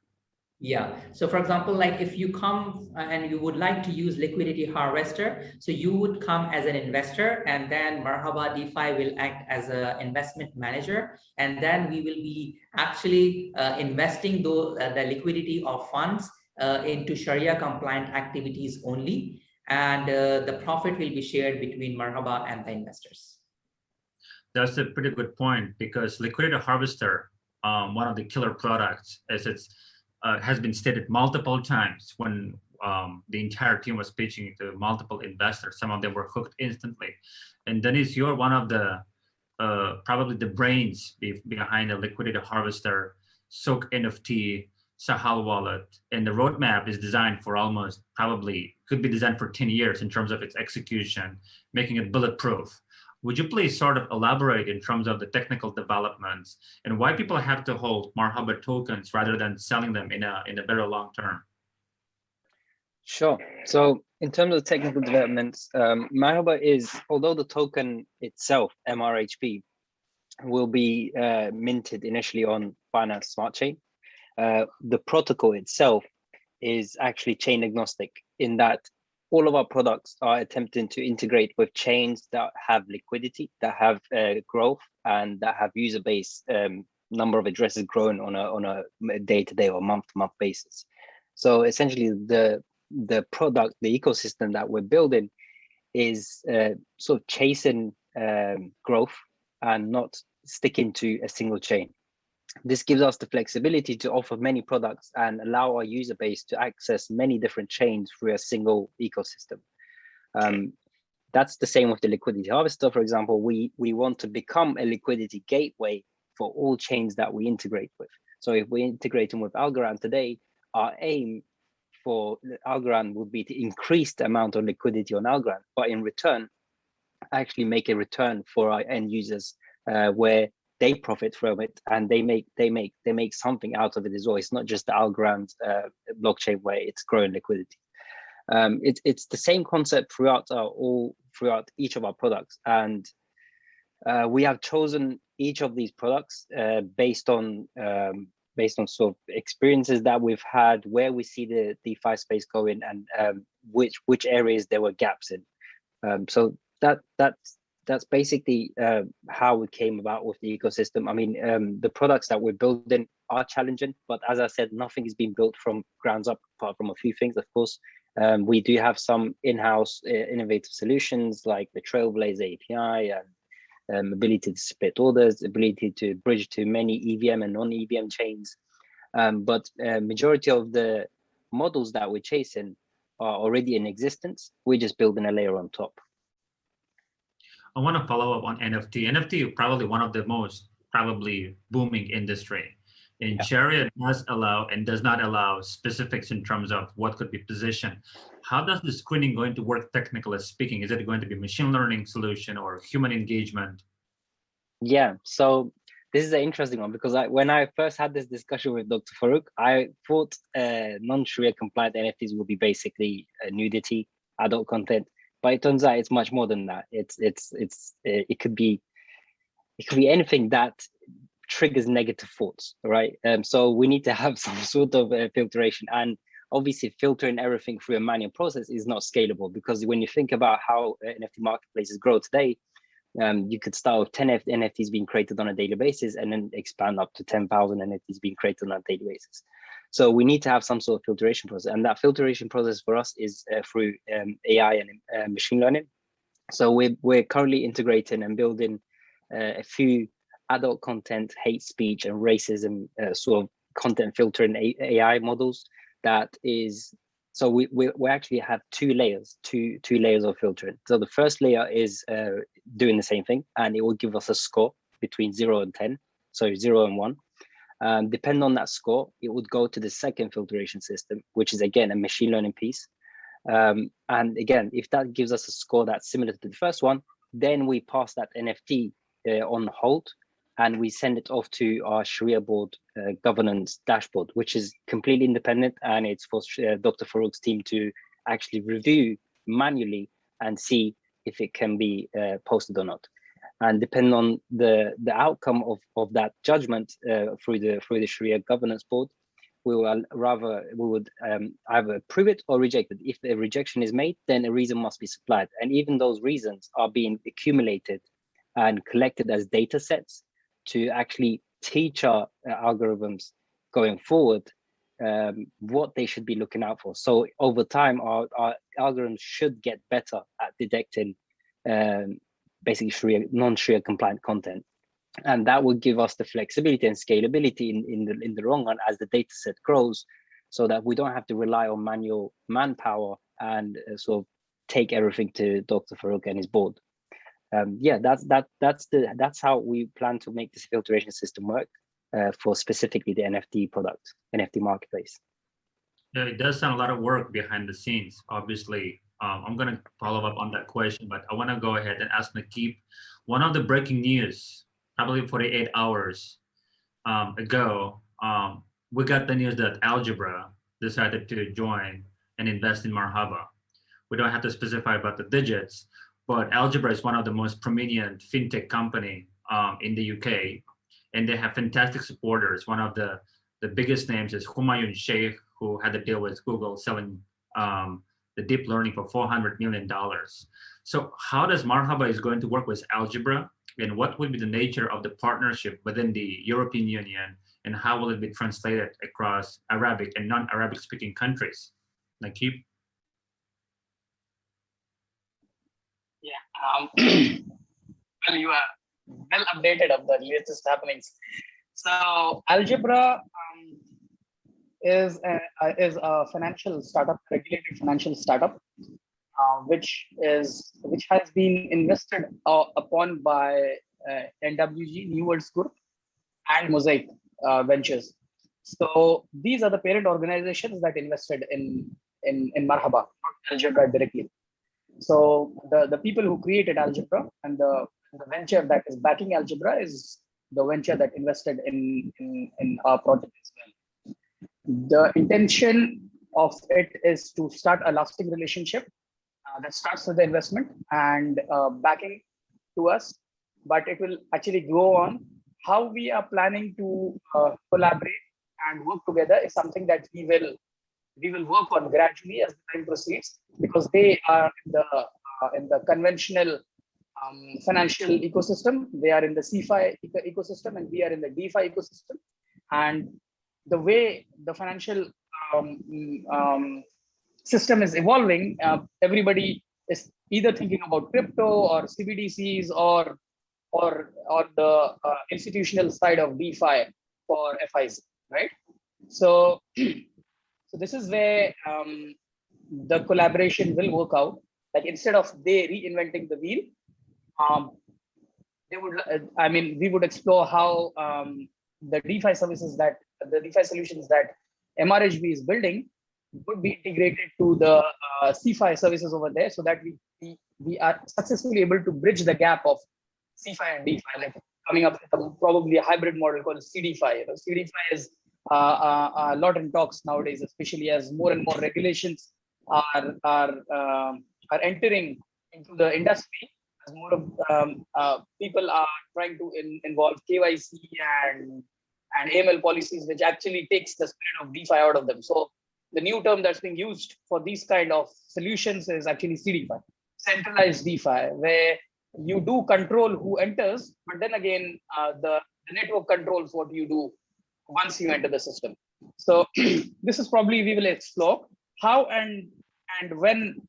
Yeah. So for example, like if you come and you would like to use Liquidity Harvester, so you would come as an investor, and then Marhaba DeFi will act as an investment manager, and then we will be actually investing the liquidity of funds into Sharia compliant activities only, and the profit will be shared between Marhaba and the investors. That's a pretty good point, because Liquidity Harvester, one of the killer products, as it's has been stated multiple times when the entire team was pitching to multiple investors. Some of them were hooked instantly. And Denise, you're one of the probably the brains behind the Liquidity Harvester, Soak NFT, Sahal wallet, and the roadmap is designed for almost probably could be designed for 10 years in terms of its execution, making it bulletproof. Would you please sort of elaborate in terms of the technical developments and why people have to hold Marhaba tokens rather than selling them in a better long term? Sure. So in terms of technical developments, Marhaba is, although the token itself, MRHP, will be minted initially on Binance Smart Chain, the protocol itself is actually chain agnostic in that all of our products are attempting to integrate with chains that have liquidity, that have growth, and that have user base number of addresses growing on a day-to-day or month-to-month basis. So essentially, the product, the ecosystem that we're building is sort of chasing growth and not sticking to a single chain. This gives us the flexibility to offer many products and allow our user base to access many different chains through a single ecosystem. That's the same with the Liquidity Harvester, for example. We want to become a liquidity gateway for all chains that we integrate with. So if we're integrating with Algorand today, our aim for Algorand would be to increase the amount of liquidity on Algorand, but in return, actually make a return for our end users where they profit from it and they make something out of it as well. It's not just the Algorand blockchain where it's growing liquidity. It's the same concept throughout each of our products, and we have chosen each of these products based on sort of experiences that we've had, where we see the DeFi space going, and which areas there were gaps in. So that's basically how we came about with the ecosystem. I mean, the products that we're building are challenging, but as I said, nothing is being built from grounds up, apart from a few things, of course. We do have some in-house innovative solutions like the Trailblazer API and ability to split orders, ability to bridge to many EVM and non-EVM chains. But majority of the models that we're chasing are already in existence. We're just building a layer on top. I want to follow up on NFT. NFT is probably one of the most probably booming industry. And Sharia does allow and does not allow specifics in terms of what could be positioned. How does the screening going to work technically speaking? Is it going to be machine learning solution or human engagement? Yeah, so this is an interesting one because when I first had this discussion with Dr. Farouk, I thought non-Sharia compliant NFTs would be basically nudity, adult content. But it turns out it's much more than that. It could be anything that triggers negative thoughts, right? So we need to have some sort of filtration, and obviously filtering everything through a manual process is not scalable, because when you think about how NFT marketplaces grow today, you could start with 10 NFTs being created on a daily basis and then expand up to 10,000 NFTs being created on a daily basis. So we need to have some sort of filtration process, and that filtration process for us is through AI and machine learning. So we're currently integrating and building a few adult content, hate speech, and racism sort of content filtering AI models. That is, so we actually have two layers of filtering. So the first layer is doing the same thing, and it will give us a score between 0 and 10, so 0 and 1. Depending on that score, it would go to the second filtration system, which is again a machine learning piece. And again, if that gives us a score that's similar to the first one, then we pass that NFT on hold, and we send it off to our Sharia board governance dashboard, which is completely independent, and it's for Dr. Farouk's team to actually review manually and see if it can be posted or not. And depending on the outcome of that judgment through the Sharia governance board, we would either approve it or reject it. If the rejection is made, then a reason must be supplied. And even those reasons are being accumulated and collected as data sets to actually teach our algorithms going forward what they should be looking out for. So over time, our algorithms should get better at detecting basically non-Sharia compliant content. And that will give us the flexibility and scalability in the long run as the data set grows, so that we don't have to rely on manual manpower and sort of take everything to Dr. Farouk and his board. Yeah, that's how we plan to make this filtration system work for specifically the NFT product, NFT marketplace. Yeah, it does sound a lot of work behind the scenes. Obviously, I'm going to follow up on that question, but I want to go ahead and ask Nakib. One of the breaking news, I believe 48 hours ago, we got the news that Algebra decided to join and invest in Marhaba. We don't have to specify about the digits, but Algebra is one of the most prominent fintech company in the UK, and they have fantastic supporters. One of the biggest names is Humayun Sheikh, who had a deal with Google selling the deep learning for $400 million. So how does Marhaba is going to work with Algebra, and what will be the nature of the partnership within the European Union, and how will it be translated across Arabic and non-Arabic speaking countries? Nakib? Yeah, well, you are well updated of the latest happenings. So Algebra is a financial startup, regulated financial startup, which has been invested upon by NWG, New World Group, and Mosaic Ventures. So these are the parent organizations that invested in Marhaba, not Algebra directly. So the people who created Algebra and the venture that is backing Algebra is the venture that invested in our project as well. The intention of it is to start a lasting relationship that starts with the investment and backing to us, but it will actually go on. How we are planning to collaborate and work together is something that we will work on gradually as the time proceeds, because they are in the conventional financial ecosystem. They are in the CeFi ecosystem, and we are in the DeFi ecosystem. And the way the financial system is evolving, everybody is either thinking about crypto or CBDCs or the institutional side of DeFi for FIs, right? So this is where the collaboration will work out. Like, instead of they reinventing the wheel, we would explore how the DeFi solutions that MRHB is building would be integrated to the CeFi services over there, so that we are successfully able to bridge the gap of CeFi and DeFi, like coming up with probably a hybrid model called CDFi. CDFi is a lot in talks nowadays, especially as more and more regulations are entering into the industry, as more of people are trying to involve KYC and AML policies, which actually takes the spirit of DeFi out of them. So the new term that's being used for these kind of solutions is actually CDFi, centralized DeFi, where you do control who enters, but then again, the network controls what you do once you enter the system. So this is probably we will explore how and when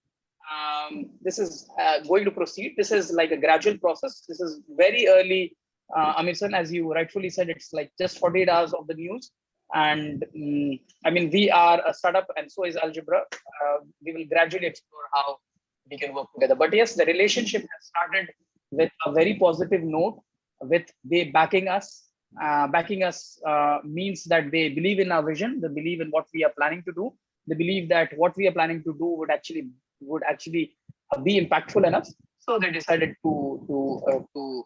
this is going to proceed. This is like a gradual process. This is very early. Amirsan, as you rightfully said, it's like just 48 hours of the news. And we are a startup, and so is Algebra. We will gradually explore how we can work together. But yes, the relationship has started with a very positive note, with they backing us. Backing us means that they believe in our vision, they believe in what we are planning to do, they believe that what we are planning to do would actually be impactful enough. So they decided to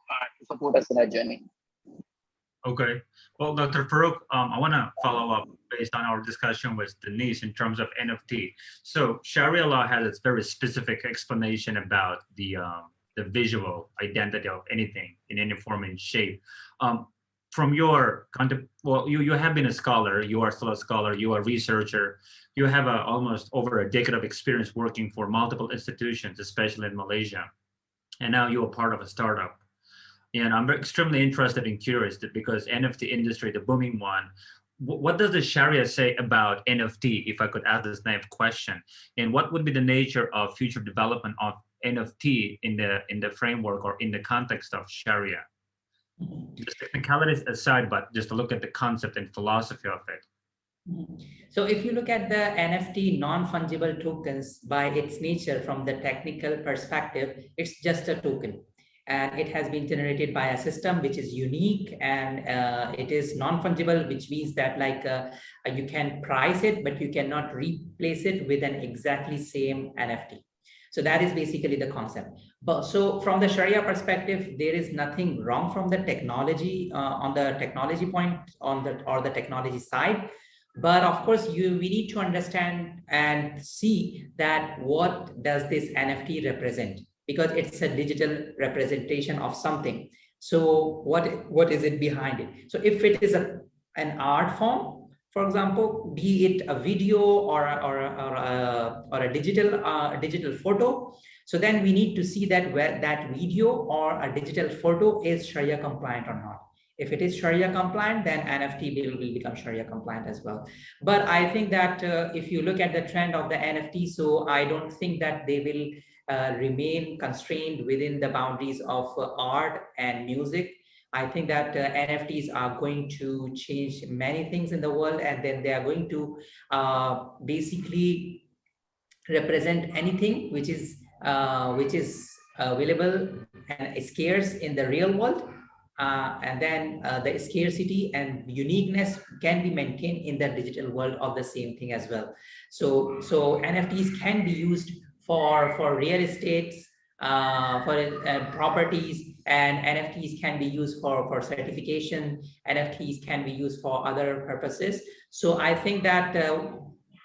support us in our journey. Okay. Well, Dr. Farouk, I want to follow up based on our discussion with Denise in terms of NFT. So Sharia law has its very specific explanation about the visual identity of anything in any form and shape. from your well, you have been a scholar, you are still a scholar, you are a researcher, you have almost over a decade of experience working for multiple institutions, especially in Malaysia, and now you're part of a startup. And I'm extremely interested and curious because NFT industry, the booming one, what does the Sharia say about NFT, if I could ask this naive question? And what would be the nature of future development of NFT in the framework or in the context of Sharia? Just technicalities aside, but just to look at the concept and philosophy of it. So if you look at the NFT non-fungible tokens, by its nature, from the technical perspective, it's just a token. And it has been generated by a system which is unique, and it is non-fungible, which means that you can price it, but you cannot replace it with an exactly same NFT. So that is basically the concept. But so from the Sharia perspective, there is nothing wrong from the technology on the technology point or the technology side. But of course, we need to understand and see that what does this NFT represent, because it's a digital representation of something. So what is it behind it? So if it is an art form, for example, be it a video or a digital photo, so then we need to see that where that video or a digital photo is Sharia compliant or not. If it is Sharia compliant, then NFT will become Sharia compliant as well. But I think that if you look at the trend of the NFT, so I don't think that they will remain constrained within the boundaries of art and music. I think that NFTs are going to change many things in the world, and then they are going to basically represent anything which is available and scarce in the real world. And then the scarcity and uniqueness can be maintained in the digital world of the same thing as well. So NFTs can be used for real estates, for properties, and NFTs can be used for certification. NFTs can be used for other purposes. So I think that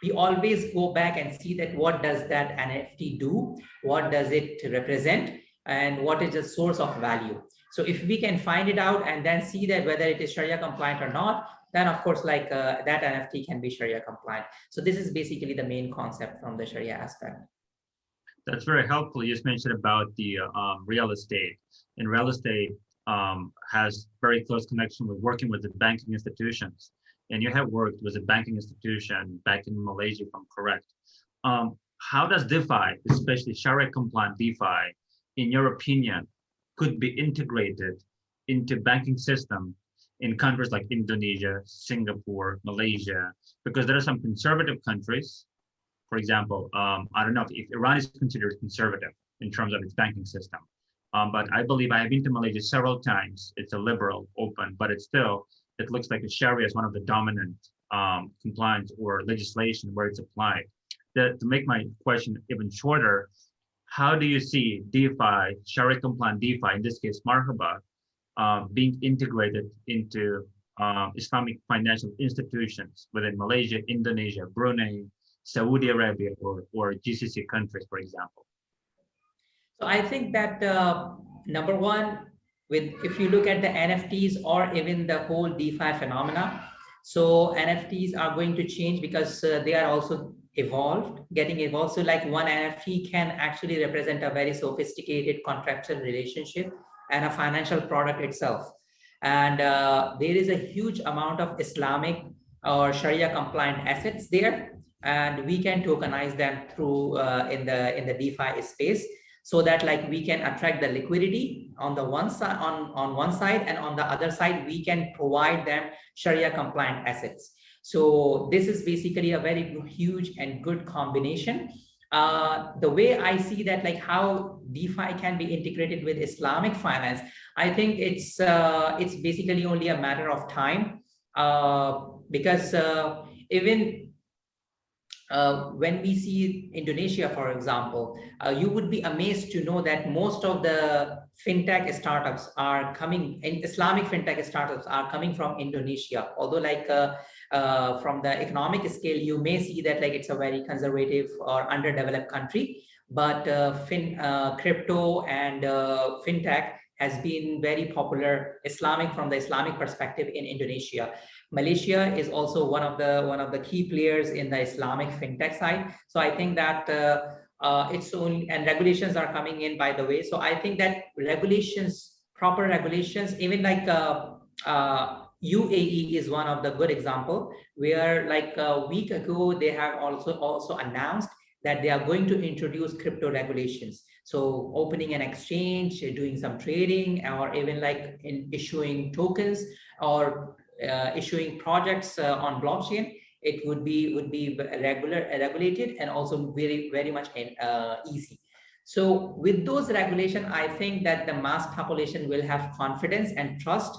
we always go back and see that what does that NFT do, what does it represent, and what is the source of value. So if we can find it out and then see that whether it is Sharia compliant or not, then of course that NFT can be Sharia compliant. So this is basically the main concept from the Sharia aspect. That's very helpful. You just mentioned about the real estate. And real estate has very close connection with working with the banking institutions. And you have worked with a banking institution back in Malaysia, if I'm correct. How does DeFi, especially Sharia compliant DeFi, in your opinion, could be integrated into banking system in countries like Indonesia, Singapore, Malaysia? Because there are some conservative countries. For example, I don't know if Iran is considered conservative in terms of its banking system, but I believe I have been to Malaysia several times. It's a liberal, open, but it looks like the Sharia is one of the dominant compliance or legislation where it's applied. To make my question even shorter, how do you see DeFi, Sharia compliant DeFi, in this case, Marhaba, being integrated into Islamic financial institutions within Malaysia, Indonesia, Brunei, Saudi Arabia, or GCC countries, for example? So I think that number one, if you look at the NFTs or even the whole DeFi phenomena, so NFTs are going to change because they are also getting evolved. So like one NFT can actually represent a very sophisticated contractual relationship and a financial product itself. And there is a huge amount of Islamic or Sharia compliant assets there, and we can tokenize them through in the DeFi space, so that like we can attract the liquidity on the one side, on one side, and on the other side we can provide them Sharia compliant assets. So this is basically a very huge and good combination. The way I see that, like how DeFi can be integrated with Islamic finance, I think it's basically only a matter of time, because even when we see Indonesia, for example, you would be amazed to know that most of the fintech startups are coming, and Islamic fintech startups are coming from Indonesia. Although like from the economic scale, you may see that like it's a very conservative or underdeveloped country, but crypto and fintech has been very popular, Islamic from the Islamic perspective in Indonesia. Malaysia is also one of the key players in the Islamic fintech side. So I think that it's only, and regulations are coming in, by the way. So I think that regulations, proper regulations, even like UAE is one of the good example, where like a week ago they have also announced that they are going to introduce crypto regulations. So opening an exchange, doing some trading, or even like in issuing tokens or issuing projects on blockchain, it would be regulated and also very much easy. So with those regulations, I think that the mass population will have confidence and trust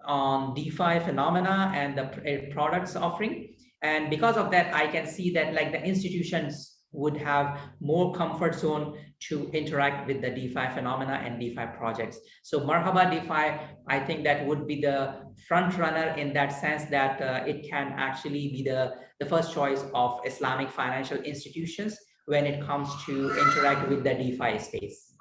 on DeFi phenomena and the products offering. And because of that, I can see that like the institutions would have more comfort zone to interact with the DeFi phenomena and DeFi projects. So Marhaba DeFi, I think that would be the front runner in that sense, that it can actually be the first choice of Islamic financial institutions when it comes to interact with the DeFi space.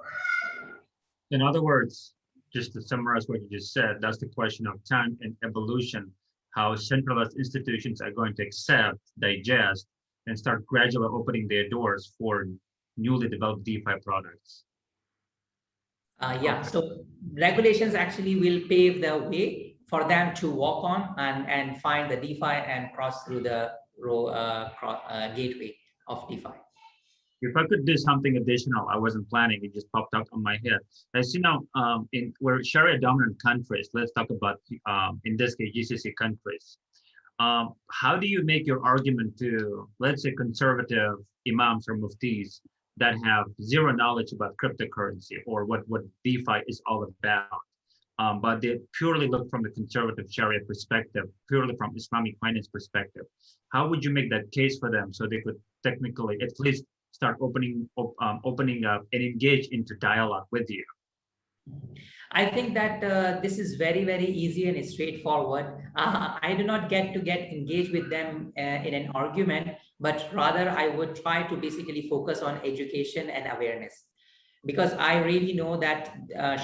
In other words, just to summarize what you just said, that's the question of time and evolution, how centralized institutions are going to accept, digest, and start gradually opening their doors for newly developed DeFi products. Yeah, so regulations actually will pave the way for them to walk on and find the DeFi and cross through the gateway of DeFi. If I could do something additional, I wasn't planning, it just popped up on my head. As you know, in we're Sharia dominant countries, let's talk about, in this case, GCC countries. How do you make your argument to, let's say, conservative imams or muftis that have zero knowledge about cryptocurrency or what DeFi is all about, but they purely look from the conservative Sharia perspective, purely from Islamic finance perspective? How would you make that case for them so they could technically at least start opening up and engage into dialogue with you? I think that this is very easy and straightforward. I do not get engaged with them in an argument, but rather I would try to basically focus on education and awareness, because I really know that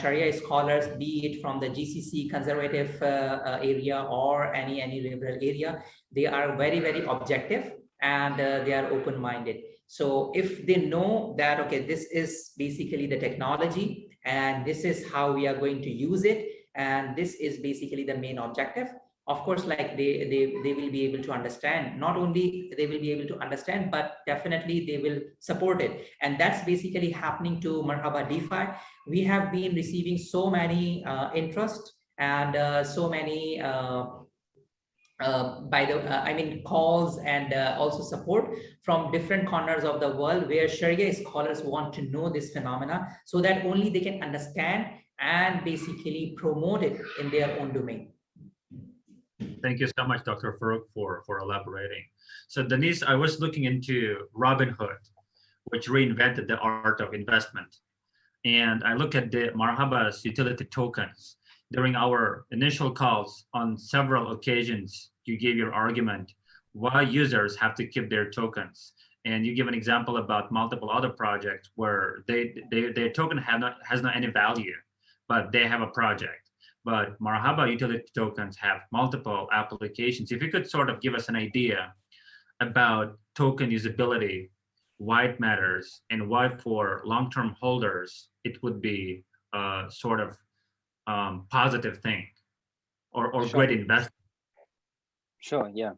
Sharia scholars, be it from the GCC conservative area or any liberal area, they are very objective and they are open-minded. So if they know that, okay, this is basically the technology and this is how we are going to use it, and this is basically the main objective, of course, like they will be able to understand. Not only they will be able to understand, but definitely they will support it. And that's basically happening to Marhaba DeFi. We have been receiving so many interest and so many calls and also support from different corners of the world, where Sharia scholars want to know this phenomena so that only they can understand and basically promote it in their own domain. Thank you so much, Dr. Farouk, for elaborating. So Denise, I was looking into Robinhood, which reinvented the art of investment. And I look at the Marhaba's utility tokens. During our initial calls, on several occasions, you gave your argument why users have to keep their tokens. And you give an example about multiple other projects where their token has not any value, but they have a project. But Marhaba utility tokens have multiple applications. If you could sort of give us an idea about token usability, why it matters, and why for long-term holders it would be a sort of positive thing or Sure. great investment. Sure, yeah.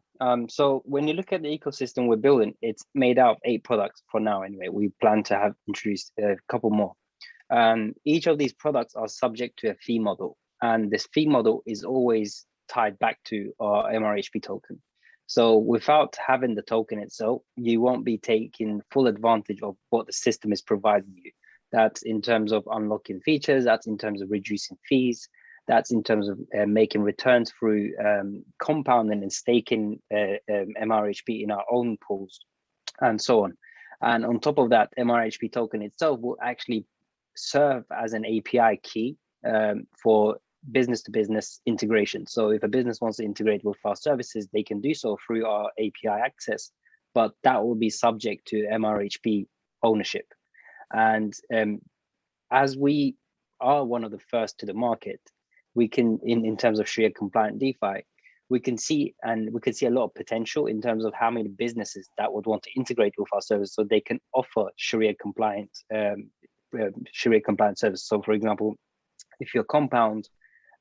So when you look at the ecosystem we're building, it's made out of 8 products for now anyway. We plan to have introduced a couple more. Each of these products are subject to a fee model, and this fee model is always tied back to our MRHP token. So without having the token itself, you won't be taking full advantage of what the system is providing you. That's in terms of unlocking features, that's in terms of reducing fees, that's in terms of making returns through compounding and staking MRHP in our own pools, and so on. And on top of that, MRHP token itself will actually serve as an API key for business-to-business integration. So if a business wants to integrate with our services, they can do so through our API access, but that will be subject to MRHP ownership. And as we are one of the first to the market, we can, in terms of Sharia compliant DeFi, we can see a lot of potential in terms of how many businesses that would want to integrate with our service, so they can offer Sharia compliant service. So, for example, if you're Compound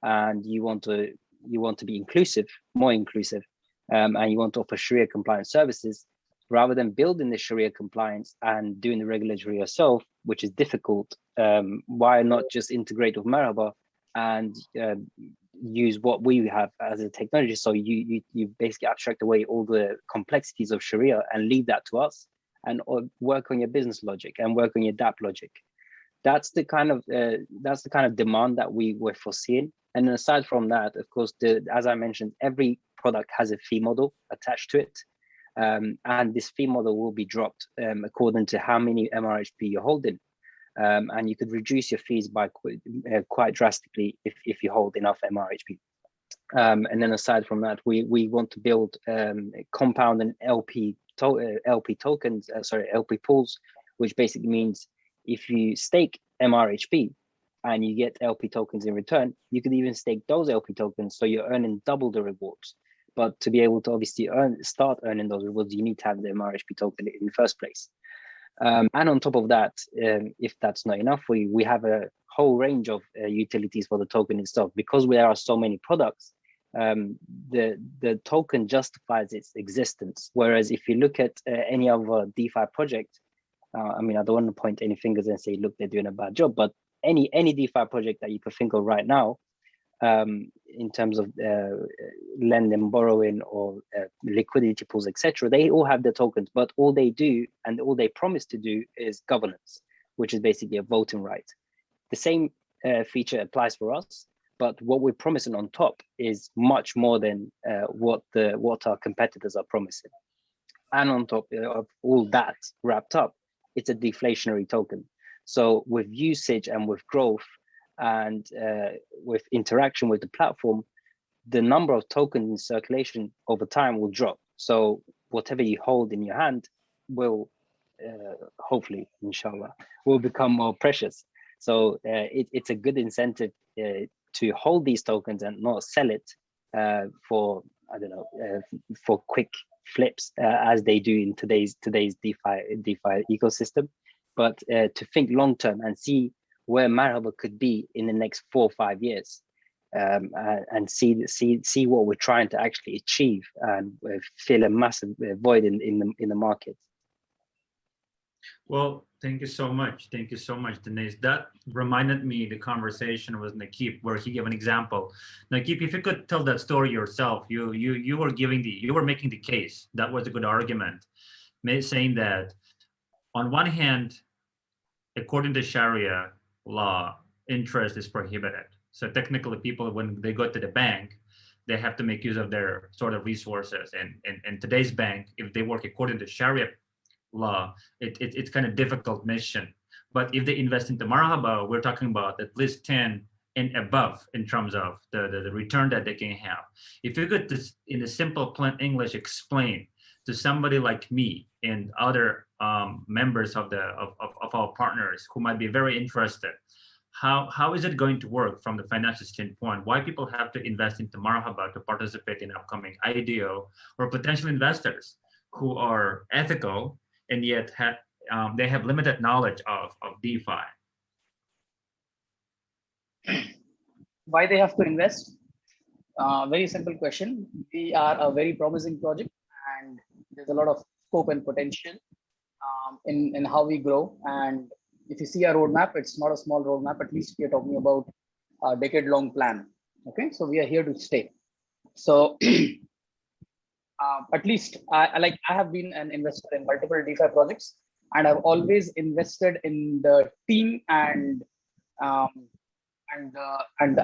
and you want to be inclusive, more inclusive, and you want to offer Sharia compliant services, rather than building the Sharia compliance and doing the regulatory yourself, which is difficult, why not just integrate with Marhaba and use what we have as a technology? So you basically abstract away all the complexities of Sharia and leave that to us, and work on your business logic and work on your DApp logic. That's the kind of demand that we were foreseeing. And aside from that, of course, as I mentioned, every product has a fee model attached to it. And this fee model will be dropped according to how many MRHP you're holding. And you could reduce your fees by quite drastically if you hold enough MRHP. And then aside from that, we want to build Compound and LP tokens, LP pools, which basically means if you stake MRHP and you get LP tokens in return, you could even stake those LP tokens, so you're earning double the rewards. But to be able to obviously start earning those rewards, you need to have the MRHP token in the first place. And on top of that, if that's not enough, we have a whole range of utilities for the token itself. Because there are so many products, the token justifies its existence. Whereas if you look at any other DeFi project, I mean, I don't want to point any fingers and say, look, they're doing a bad job, but any DeFi project that you could think of right now, in terms of lending, borrowing, or liquidity pools, etc., they all have their tokens, but all they do and all they promise to do is governance, which is basically a voting right. The same feature applies for us, but what we're promising on top is much more than what our competitors are promising. And on top of all that wrapped up, it's a deflationary token. So with usage and with growth and with interaction with the platform, the number of tokens in circulation over time will drop. So whatever you hold in your hand will hopefully, inshallah, will become more precious. So it's a good incentive to hold these tokens and not sell it for, I don't know, for quick flips as they do in today's DeFi ecosystem, but to think long term and see where Marhaba could be in the next 4 or 5 years, and see what we're trying to actually achieve, and fill a massive void in the market. Well, thank you so much. Thank you so much, Denise. That reminded me the conversation with Nakib, where he gave an example. Nakib, if you could tell that story yourself, you were making the case. That was a good argument, saying that on one hand, according to Sharia law, interest is prohibited. So technically, people, when they go to the bank, they have to make use of their sort of resources. And today's bank, if they work according to Sharia law, it's kind of difficult mission. But if they invest into Marhaba, we're talking about at least 10 and above in terms of the return that they can have. If you could, just in a simple plain English, explain to somebody like me and other members of our partners who might be very interested, how is it going to work from the financial standpoint? Why people have to invest into Marhaba to participate in upcoming IDO, or potential investors who are ethical and yet they have limited knowledge of DeFi? Why they have to invest? Very simple question. We are a very promising project, and there's a lot of scope and potential in how we grow. And if you see our roadmap, it's not a small roadmap. At least we are talking about a decade-long plan. Okay, so we are here to stay. So at least I have been an investor in multiple DeFi projects, and I've always invested in the team and the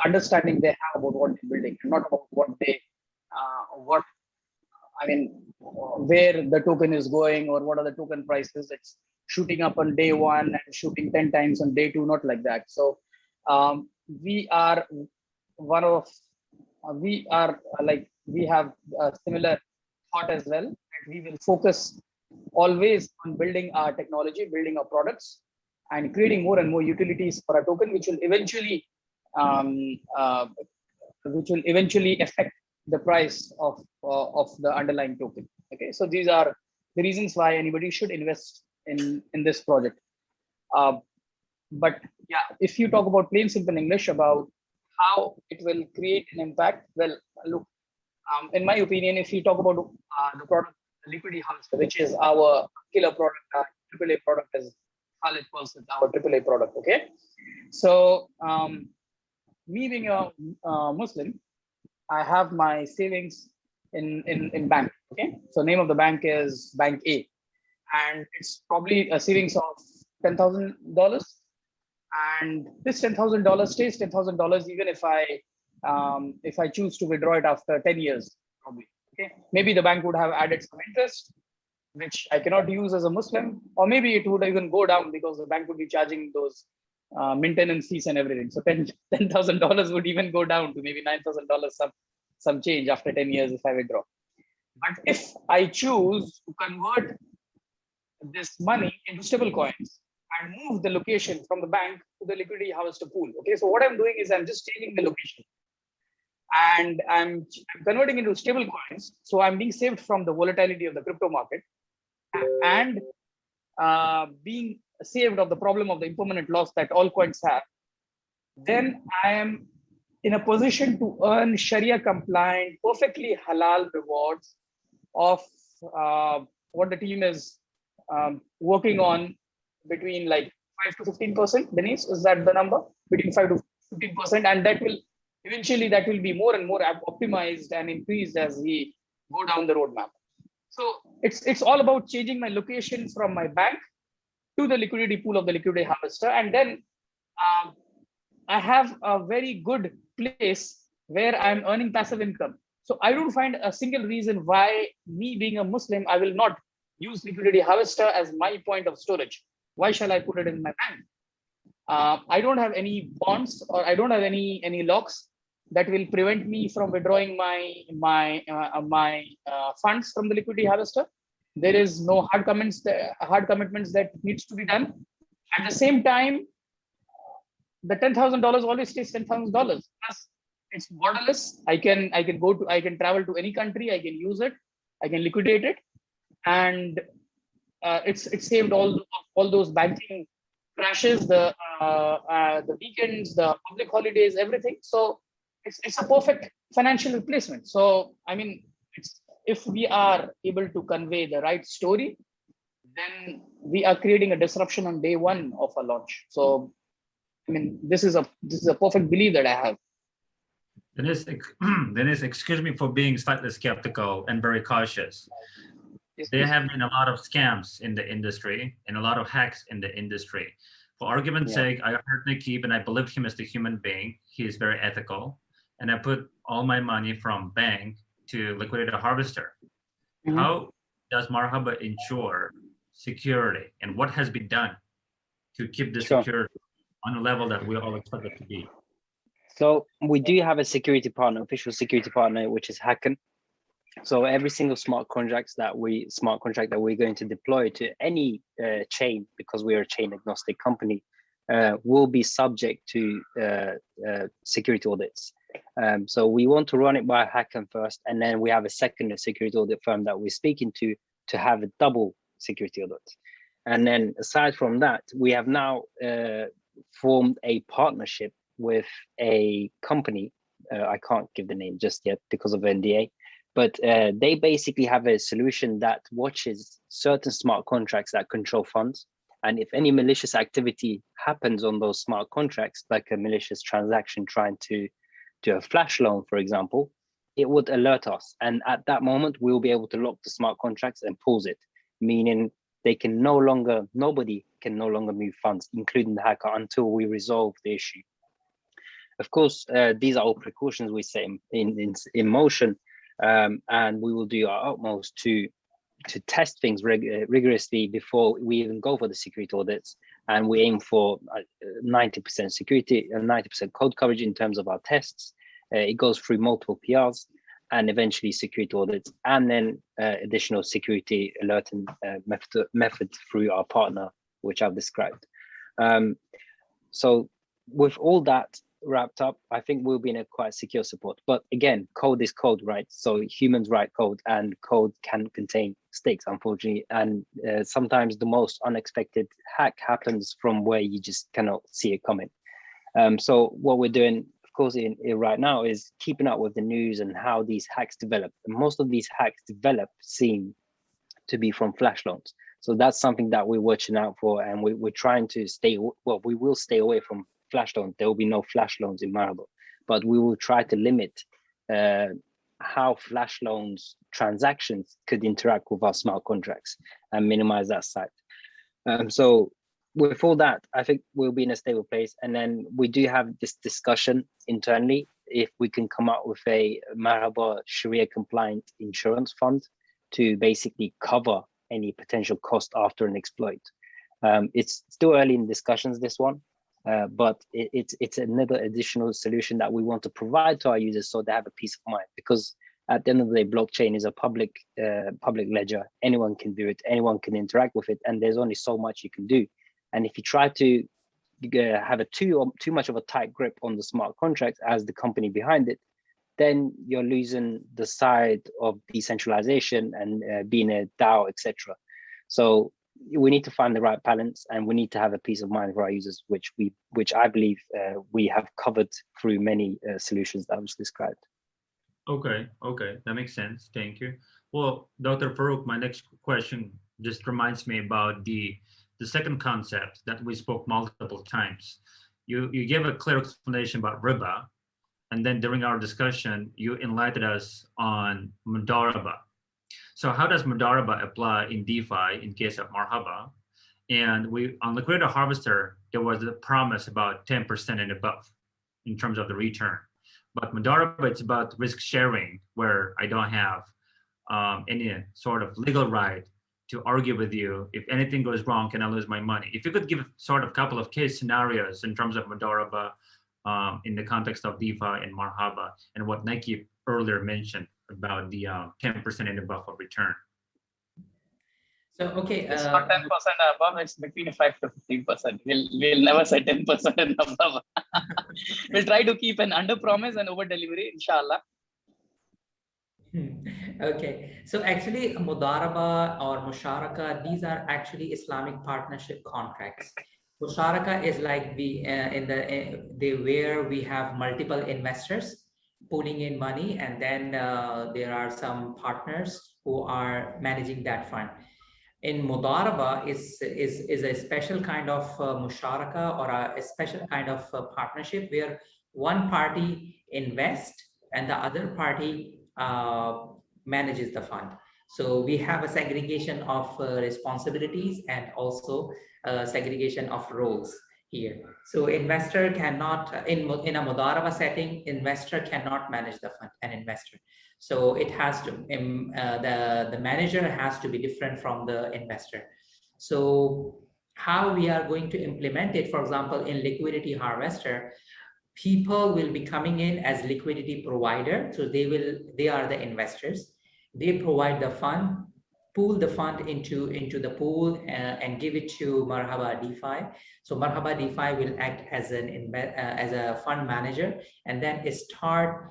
understanding they have about what they're building, and not about where the token is going or what are the token prices. It's shooting up on day one and shooting 10 times on day two, not like that. So we have a similar thought as well, that we will focus always on building our technology, building our products, and creating more and more utilities for a token, which will eventually affect the price of the underlying token. Okay, so these are the reasons why anybody should invest in this project. But yeah, if you talk about plain simple English about how it will create an impact, well, look, in my opinion, if you talk about the product Liquidity Harvester, which is our killer product, AAA product, as Khalid calls it, our AAA product. Okay, so me being a Muslim, I have my savings in bank. Okay, so name of the bank is Bank A, and it's probably a savings of $10,000, and this $10,000 stays $10,000 even if I choose to withdraw it after 10 years, probably. Okay, maybe the bank would have added some interest, which I cannot use as a Muslim, or maybe it would even go down because the bank would be charging those maintenance fees and everything. So $10,000 would even go down to maybe $9,000, some change after 10 years if I withdraw. But if I choose to convert this money into stable coins and move the location from the bank to the Liquidity Harvester pool. Okay, so what I'm doing is I'm just changing the location, and I'm converting into stable coins. So I'm being saved from the volatility of the crypto market, and being saved of the problem of the impermanent loss that all coins have. Then I am in a position to earn Sharia compliant, perfectly halal rewards of what the team is working on, between like 5 to 15%. Denise, is that the number? Between 5 to 15%, and that will eventually be more and more optimized and increased as we go down the roadmap. So it's all about changing my location from my bank to the liquidity pool of the Liquidity Harvester, and then I have a very good place where I'm earning passive income. So I don't find a single reason why, me being a Muslim, I will not use Liquidity Harvester as my point of storage. Why shall I put it in my bank? I don't have any bonds, or I don't have any locks that will prevent me from withdrawing my funds from the Liquidity Harvester. There is no hard commitments that needs to be done. At the same time, the $10,000 always stays $10,000. Plus, it's borderless. I can travel to any country. I can use it. I can liquidate it, and it's saved all those banking crashes, the weekends, the public holidays, everything. So it's a perfect financial replacement. So I mean, if we are able to convey the right story, then we are creating a disruption on day one of a launch. So I mean, this is a perfect belief that I have. Denise, excuse me for being slightly skeptical and very cautious. Yes, there please. have been a lot of scams in the industry and a lot of hacks in the industry. For argument's sake, I heard Nikib and I believe him as the human being. He is very ethical. And I put all my money from bank to Liquidity Harvester. Mhm. How does Marhaba ensure security, and what has been done to keep the security on a level that we all expect it to be? So we do have a security partner, official security partner, which is Hacken. So every single smart contract that we're going to deploy to any chain, because we are a chain agnostic company, will be subject to security audits. So we want to run it by Hacken first, and then we have a second security audit firm that we're speaking to have a double security audit. And then aside from that, we have now formed a partnership with a company. I can't give the name just yet because of NDA, but they basically have a solution that watches certain smart contracts that control funds. And if any malicious activity happens on those smart contracts, like a malicious transaction trying to do a flash loan, for example, it would alert us. And at that moment, we'll be able to lock the smart contracts and pause it, meaning nobody can no longer move funds, including the hacker, until we resolve the issue. Of course, these are all precautions we set in motion, and we will do our utmost to test things rigorously before we even go for the security audits. And we aim for 90% security and 90% code coverage in terms of our tests. It goes through multiple PRs and eventually security audits, and then additional security alert and method through our partner, which I've described. So with all that wrapped up, I think we'll be in a quite secure support. But again, code is code, right? So humans write code, and code can contain stakes, unfortunately. And sometimes the most unexpected hack happens from where you just cannot see it coming. So what we're doing, of course, in right now is keeping up with the news and how these hacks develop. And most of these hacks develop seem to be from flash loans. So that's something that we're watching out for, and we're trying to stay, well, we will stay away from flash loans. There will be no flash loans in Marhaba, but we will try to limit how flash loans transactions could interact with our smart contracts and minimize that side. So with all that, I think we'll be in a stable place. And then we do have this discussion internally if we can come up with a Marhaba Sharia compliant insurance fund to basically cover any potential cost after an exploit. It's still early in discussions, this one, but it's another additional solution that we want to provide to our users so they have a peace of mind. Because at the end of the day, blockchain is a public ledger. Anyone can do it, anyone can interact with it, and there's only so much you can do. And if you try to have too much of a tight grip on the smart contracts as the company behind it, then you're losing the side of decentralization and being a DAO, etc. So we need to find the right balance, and we need to have a peace of mind for our users, which I believe we have covered through many solutions that was described. Okay, that makes sense. Thank you. Well, Dr. Farouk, my next question just reminds me about the second concept that we spoke multiple times. You gave a clear explanation about riba, and then during our discussion, you enlightened us on mudaraba. So how does mudaraba apply in DeFi in case of Marhaba? And on Liquidity Harvester, there was a promise about 10% and above in terms of the return. But mudaraba, it's about risk sharing, where I don't have any sort of legal right to argue with you. If anything goes wrong, can I lose my money? If you could give sort of a couple of case scenarios in terms of mudaraba in the context of DeFi and Marhaba, and what Nike earlier mentioned about the 10% and above of return. So, okay. It's not 10% above, it's between 5 to 15%. We'll never say 10% and above. We'll try to keep an under promise and over delivery, inshallah. Okay, so actually mudaraba or musharaka, these are actually Islamic partnership contracts. Musharaka is like where we have multiple investors pulling in money, and then there are some partners who are managing that fund. In mudaraba is a special kind of musharaka, or a special kind of partnership where one party invests and the other party manages the fund. So we have a segregation of responsibilities and also segregation of roles here. So investor cannot, in a mudaraba setting, investor cannot manage the fund, an investor. So it has to, the manager has to be different from the investor. So how we are going to implement it, for example, in Liquidity Harvester, people will be coming in as liquidity provider. So they are the investors. They provide the fund, pool the fund into the pool and give it to Marhaba DeFi. So Marhaba DeFi will act as a fund manager, and then start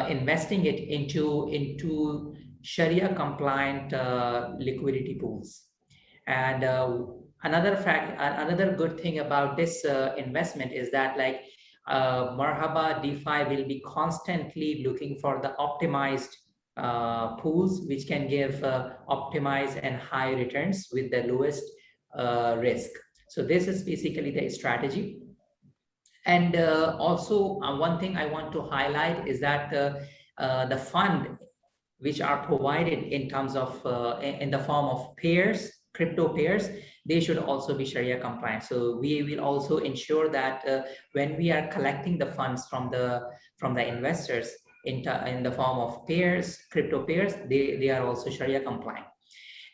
investing it into Sharia compliant liquidity pools. And another good thing about this investment is that, like, Marhaba DeFi will be constantly looking for the optimized pools which can give optimized and high returns with the lowest risk. So this is basically the strategy. And also one thing I want to highlight is that the fund which are provided in terms of in the form of pairs, crypto pairs, they should also be Sharia compliant. So we will also ensure that when we are collecting the funds from the investors in the form of pairs, crypto pairs, they are also Sharia compliant.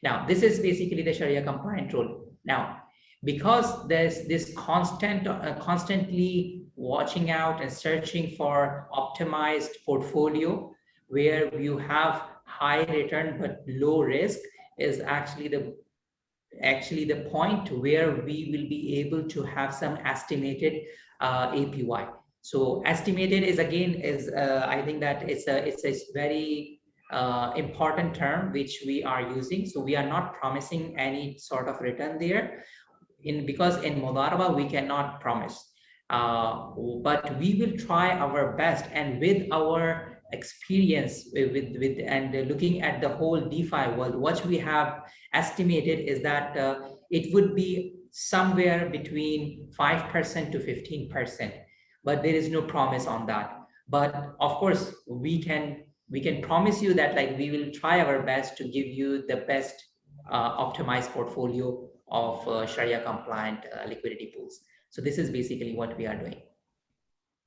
Now, this is basically the Sharia compliant rule. Now, because there's this constantly watching out and searching for optimized portfolio where you have high return but low risk is actually the actually the point where we will be able to have some estimated APY. So estimated is again is I think that it's a very important term which we are using. So we are not promising any sort of return there, because in Modaraba we cannot promise. But we will try our best, and with our experience with and looking at the whole DeFi world, what we have estimated is that it would be somewhere between 5% to 15%, but there is no promise on that. But of course, we can promise you that like we will try our best to give you the best optimized portfolio of Sharia compliant liquidity pools. So this is basically what we are doing.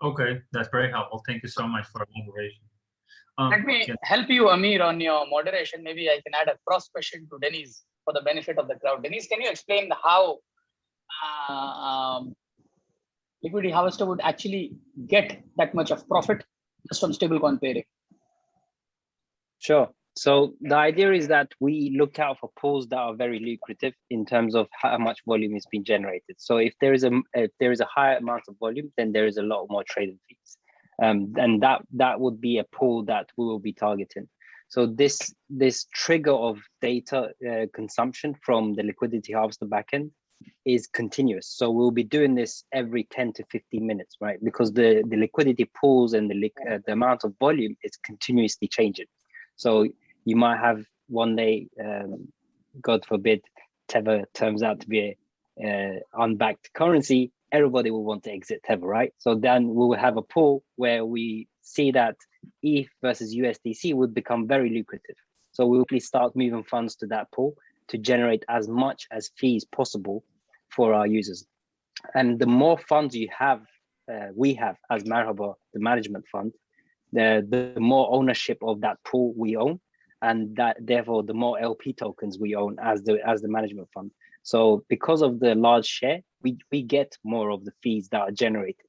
Okay, that's very helpful. Thank you so much for elaboration. Let me help you, Amir, on your moderation. Maybe I can add a cross question to Denise for the benefit of the crowd. Denise, can you explain how Liquidity Harvester would actually get that much of profit just from stablecoin pairing? Sure. So the idea is that we look out for pools that are very lucrative in terms of how much volume is being generated. So if there is a higher amount of volume, then there is a lot more trading fees, and that would be a pool that we will be targeting. So this trigger of data consumption from the Liquidity Harvester backend is continuous. So we'll be doing this every 10 to 15 minutes, right? Because the liquidity pools and the amount of volume is continuously changing. So you might have one day, God forbid, Tether turns out to be a unbacked currency. Everybody will want to exit Tether, right? So then we will have a pool where we see that ETH versus USDC would become very lucrative. So we'll please start moving funds to that pool to generate as much as fees possible for our users. And the more funds you have, we have as Marhaba, the management fund, the more ownership of that pool we own, and that therefore the more LP tokens we own as the management fund. So because of the large share, we get more of the fees that are generated.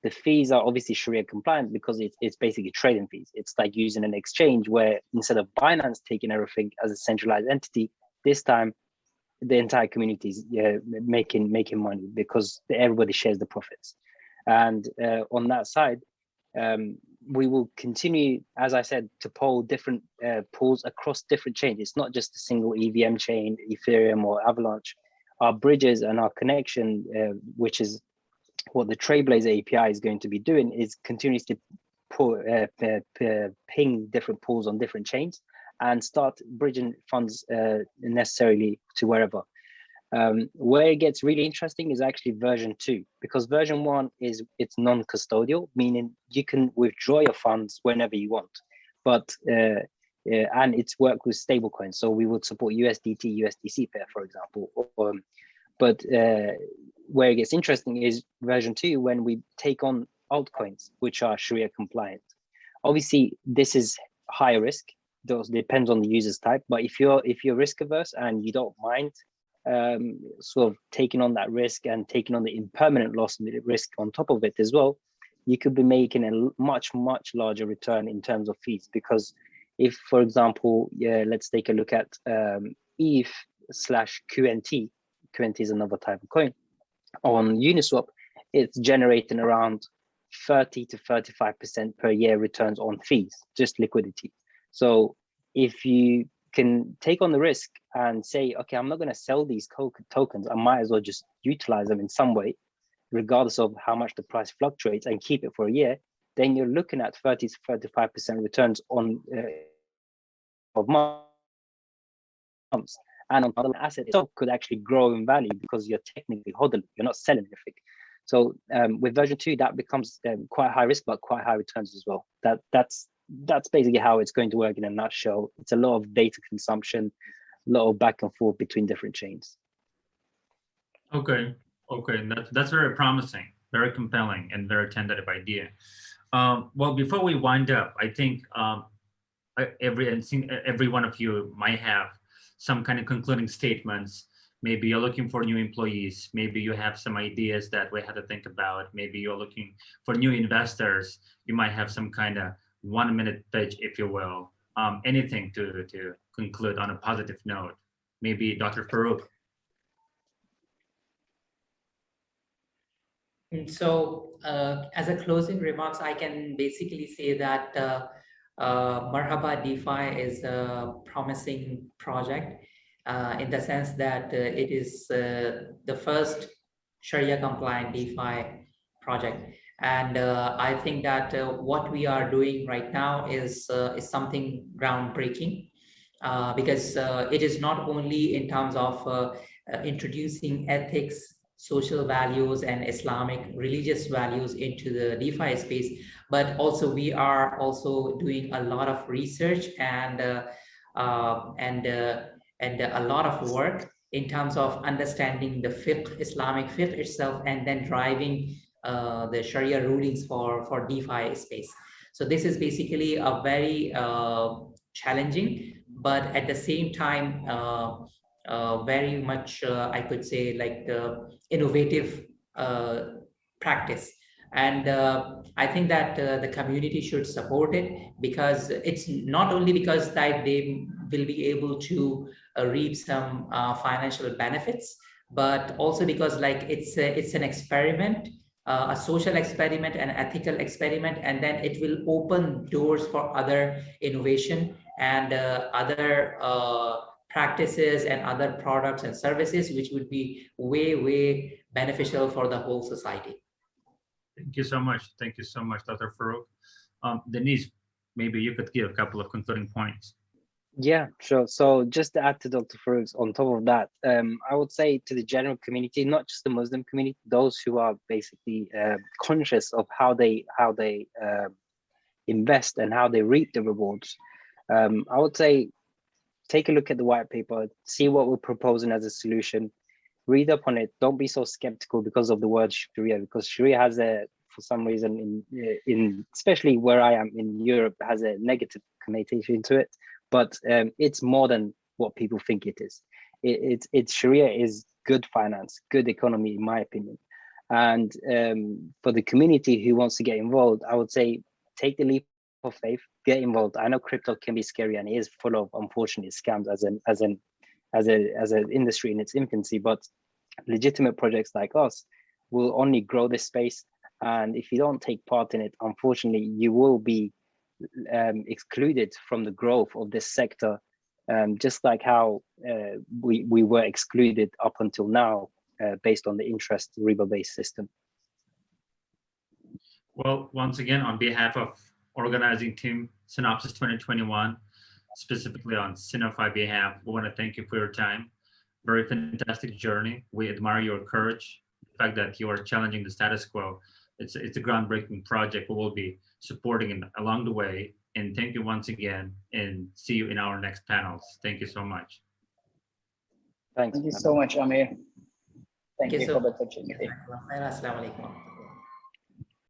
The fees are obviously Sharia compliant because it's basically trading fees. It's like using an exchange where instead of Binance taking everything as a centralized entity, this time the entire community is making money because everybody shares the profits. And on that side, we will continue, as I said, to poll different pools across different chains. It's not just a single EVM chain, Ethereum or Avalanche. Our bridges and our connection, which is what the Trailblazer API is going to be doing, is continuously ping different pools on different chains and start bridging funds necessarily to wherever. Where it gets really interesting is actually version 2, because version 1 it's non-custodial, meaning you can withdraw your funds whenever you want, but and it's work with stablecoins. So we would support USDT, USDC pair, for example. But where it gets interesting is version 2, when we take on altcoins which are Sharia compliant. Obviously, this is high risk. Those depends on the user's type. But if you're risk averse and you don't mind sort of taking on that risk and taking on the impermanent loss risk on top of it as well, you could be making a much larger return in terms of fees. Because if, for example, let's take a look at ETH/QNT. QNT is another type of coin. On Uniswap, it's generating around 30 to 35% per year returns on fees, just liquidity. So if you can take on the risk and say, okay, I'm not going to sell these tokens, I might as well just utilize them in some way, regardless of how much the price fluctuates, and keep it for a year, then you're looking at 30 to 35% returns on of months. And on other asset itself could actually grow in value because you're technically hodling, you're not selling anything. So with version 2, that becomes quite high risk, but quite high returns as well. That's basically how it's going to work in a nutshell. It's a lot of data consumption, a lot of back and forth between different chains. Okay, that's very promising, very compelling, and very tentative idea. Well, before we wind up, I think every one of you might have some kind of concluding statements. Maybe you're looking for new employees. Maybe you have some ideas that we had to think about. Maybe you're looking for new investors. You might have some kind of 1-minute pitch, if you will. Anything to conclude on a positive note. Maybe Dr. Farouk. So as a closing remarks, I can basically say that Marhaba DeFi is a promising project in the sense that it is the first Sharia compliant DeFi project. And I think that what we are doing right now is something groundbreaking because it is not only in terms of introducing ethics, social values, and Islamic religious values into the DeFi space, but also we are also doing a lot of research and a lot of work in terms of understanding the fiqh, Islamic fiqh itself, and then driving the Sharia rulings for DeFi space. So this is basically a very challenging, but at the same time, very much, I could say, like innovative practice. And I think that the community should support it, because it's not only because that they will be able to reap some financial benefits, but also because like it's an experiment, a social experiment, an ethical experiment, and then it will open doors for other innovation and other practices and other products and services, which would be way beneficial for the whole society. Thank you so much. Thank you so much, Dr. Farouk. Denise, maybe you could give a couple of concluding points. Yeah, sure. So just to add to Dr. Farouk's, on top of that, I would say to the general community, not just the Muslim community, those who are basically conscious of how they invest and how they reap the rewards, I would say take a look at the white paper, see what we're proposing as a solution, read up on it. Don't be so skeptical because of the word Sharia, because Sharia has for some reason in especially where I am in Europe, has a negative connotation to it. But it's more than what people think it is. It's Sharia is good finance, good economy, in my opinion. And for the community who wants to get involved, I would say take the leap of faith, get involved. I know crypto can be scary and it is full of, unfortunately, scams as an industry in its infancy. But legitimate projects like us will only grow this space. And if you don't take part in it, unfortunately, you will be excluded from the growth of this sector, just like how we were excluded up until now based on the interest riba-based system. Well, once again, on behalf of organizing team Synopsis 2021, specifically on Synofi behalf, we want to thank you for your time. Very fantastic journey. We admire your courage, the fact that you are challenging the status quo. It's a groundbreaking project. We will be supporting it along the way. And thank you once again, and see you in our next panels. Thank you so much. Thanks. Thank you so much, Amir. Thank you so for the opportunity. Assalamu alaikum.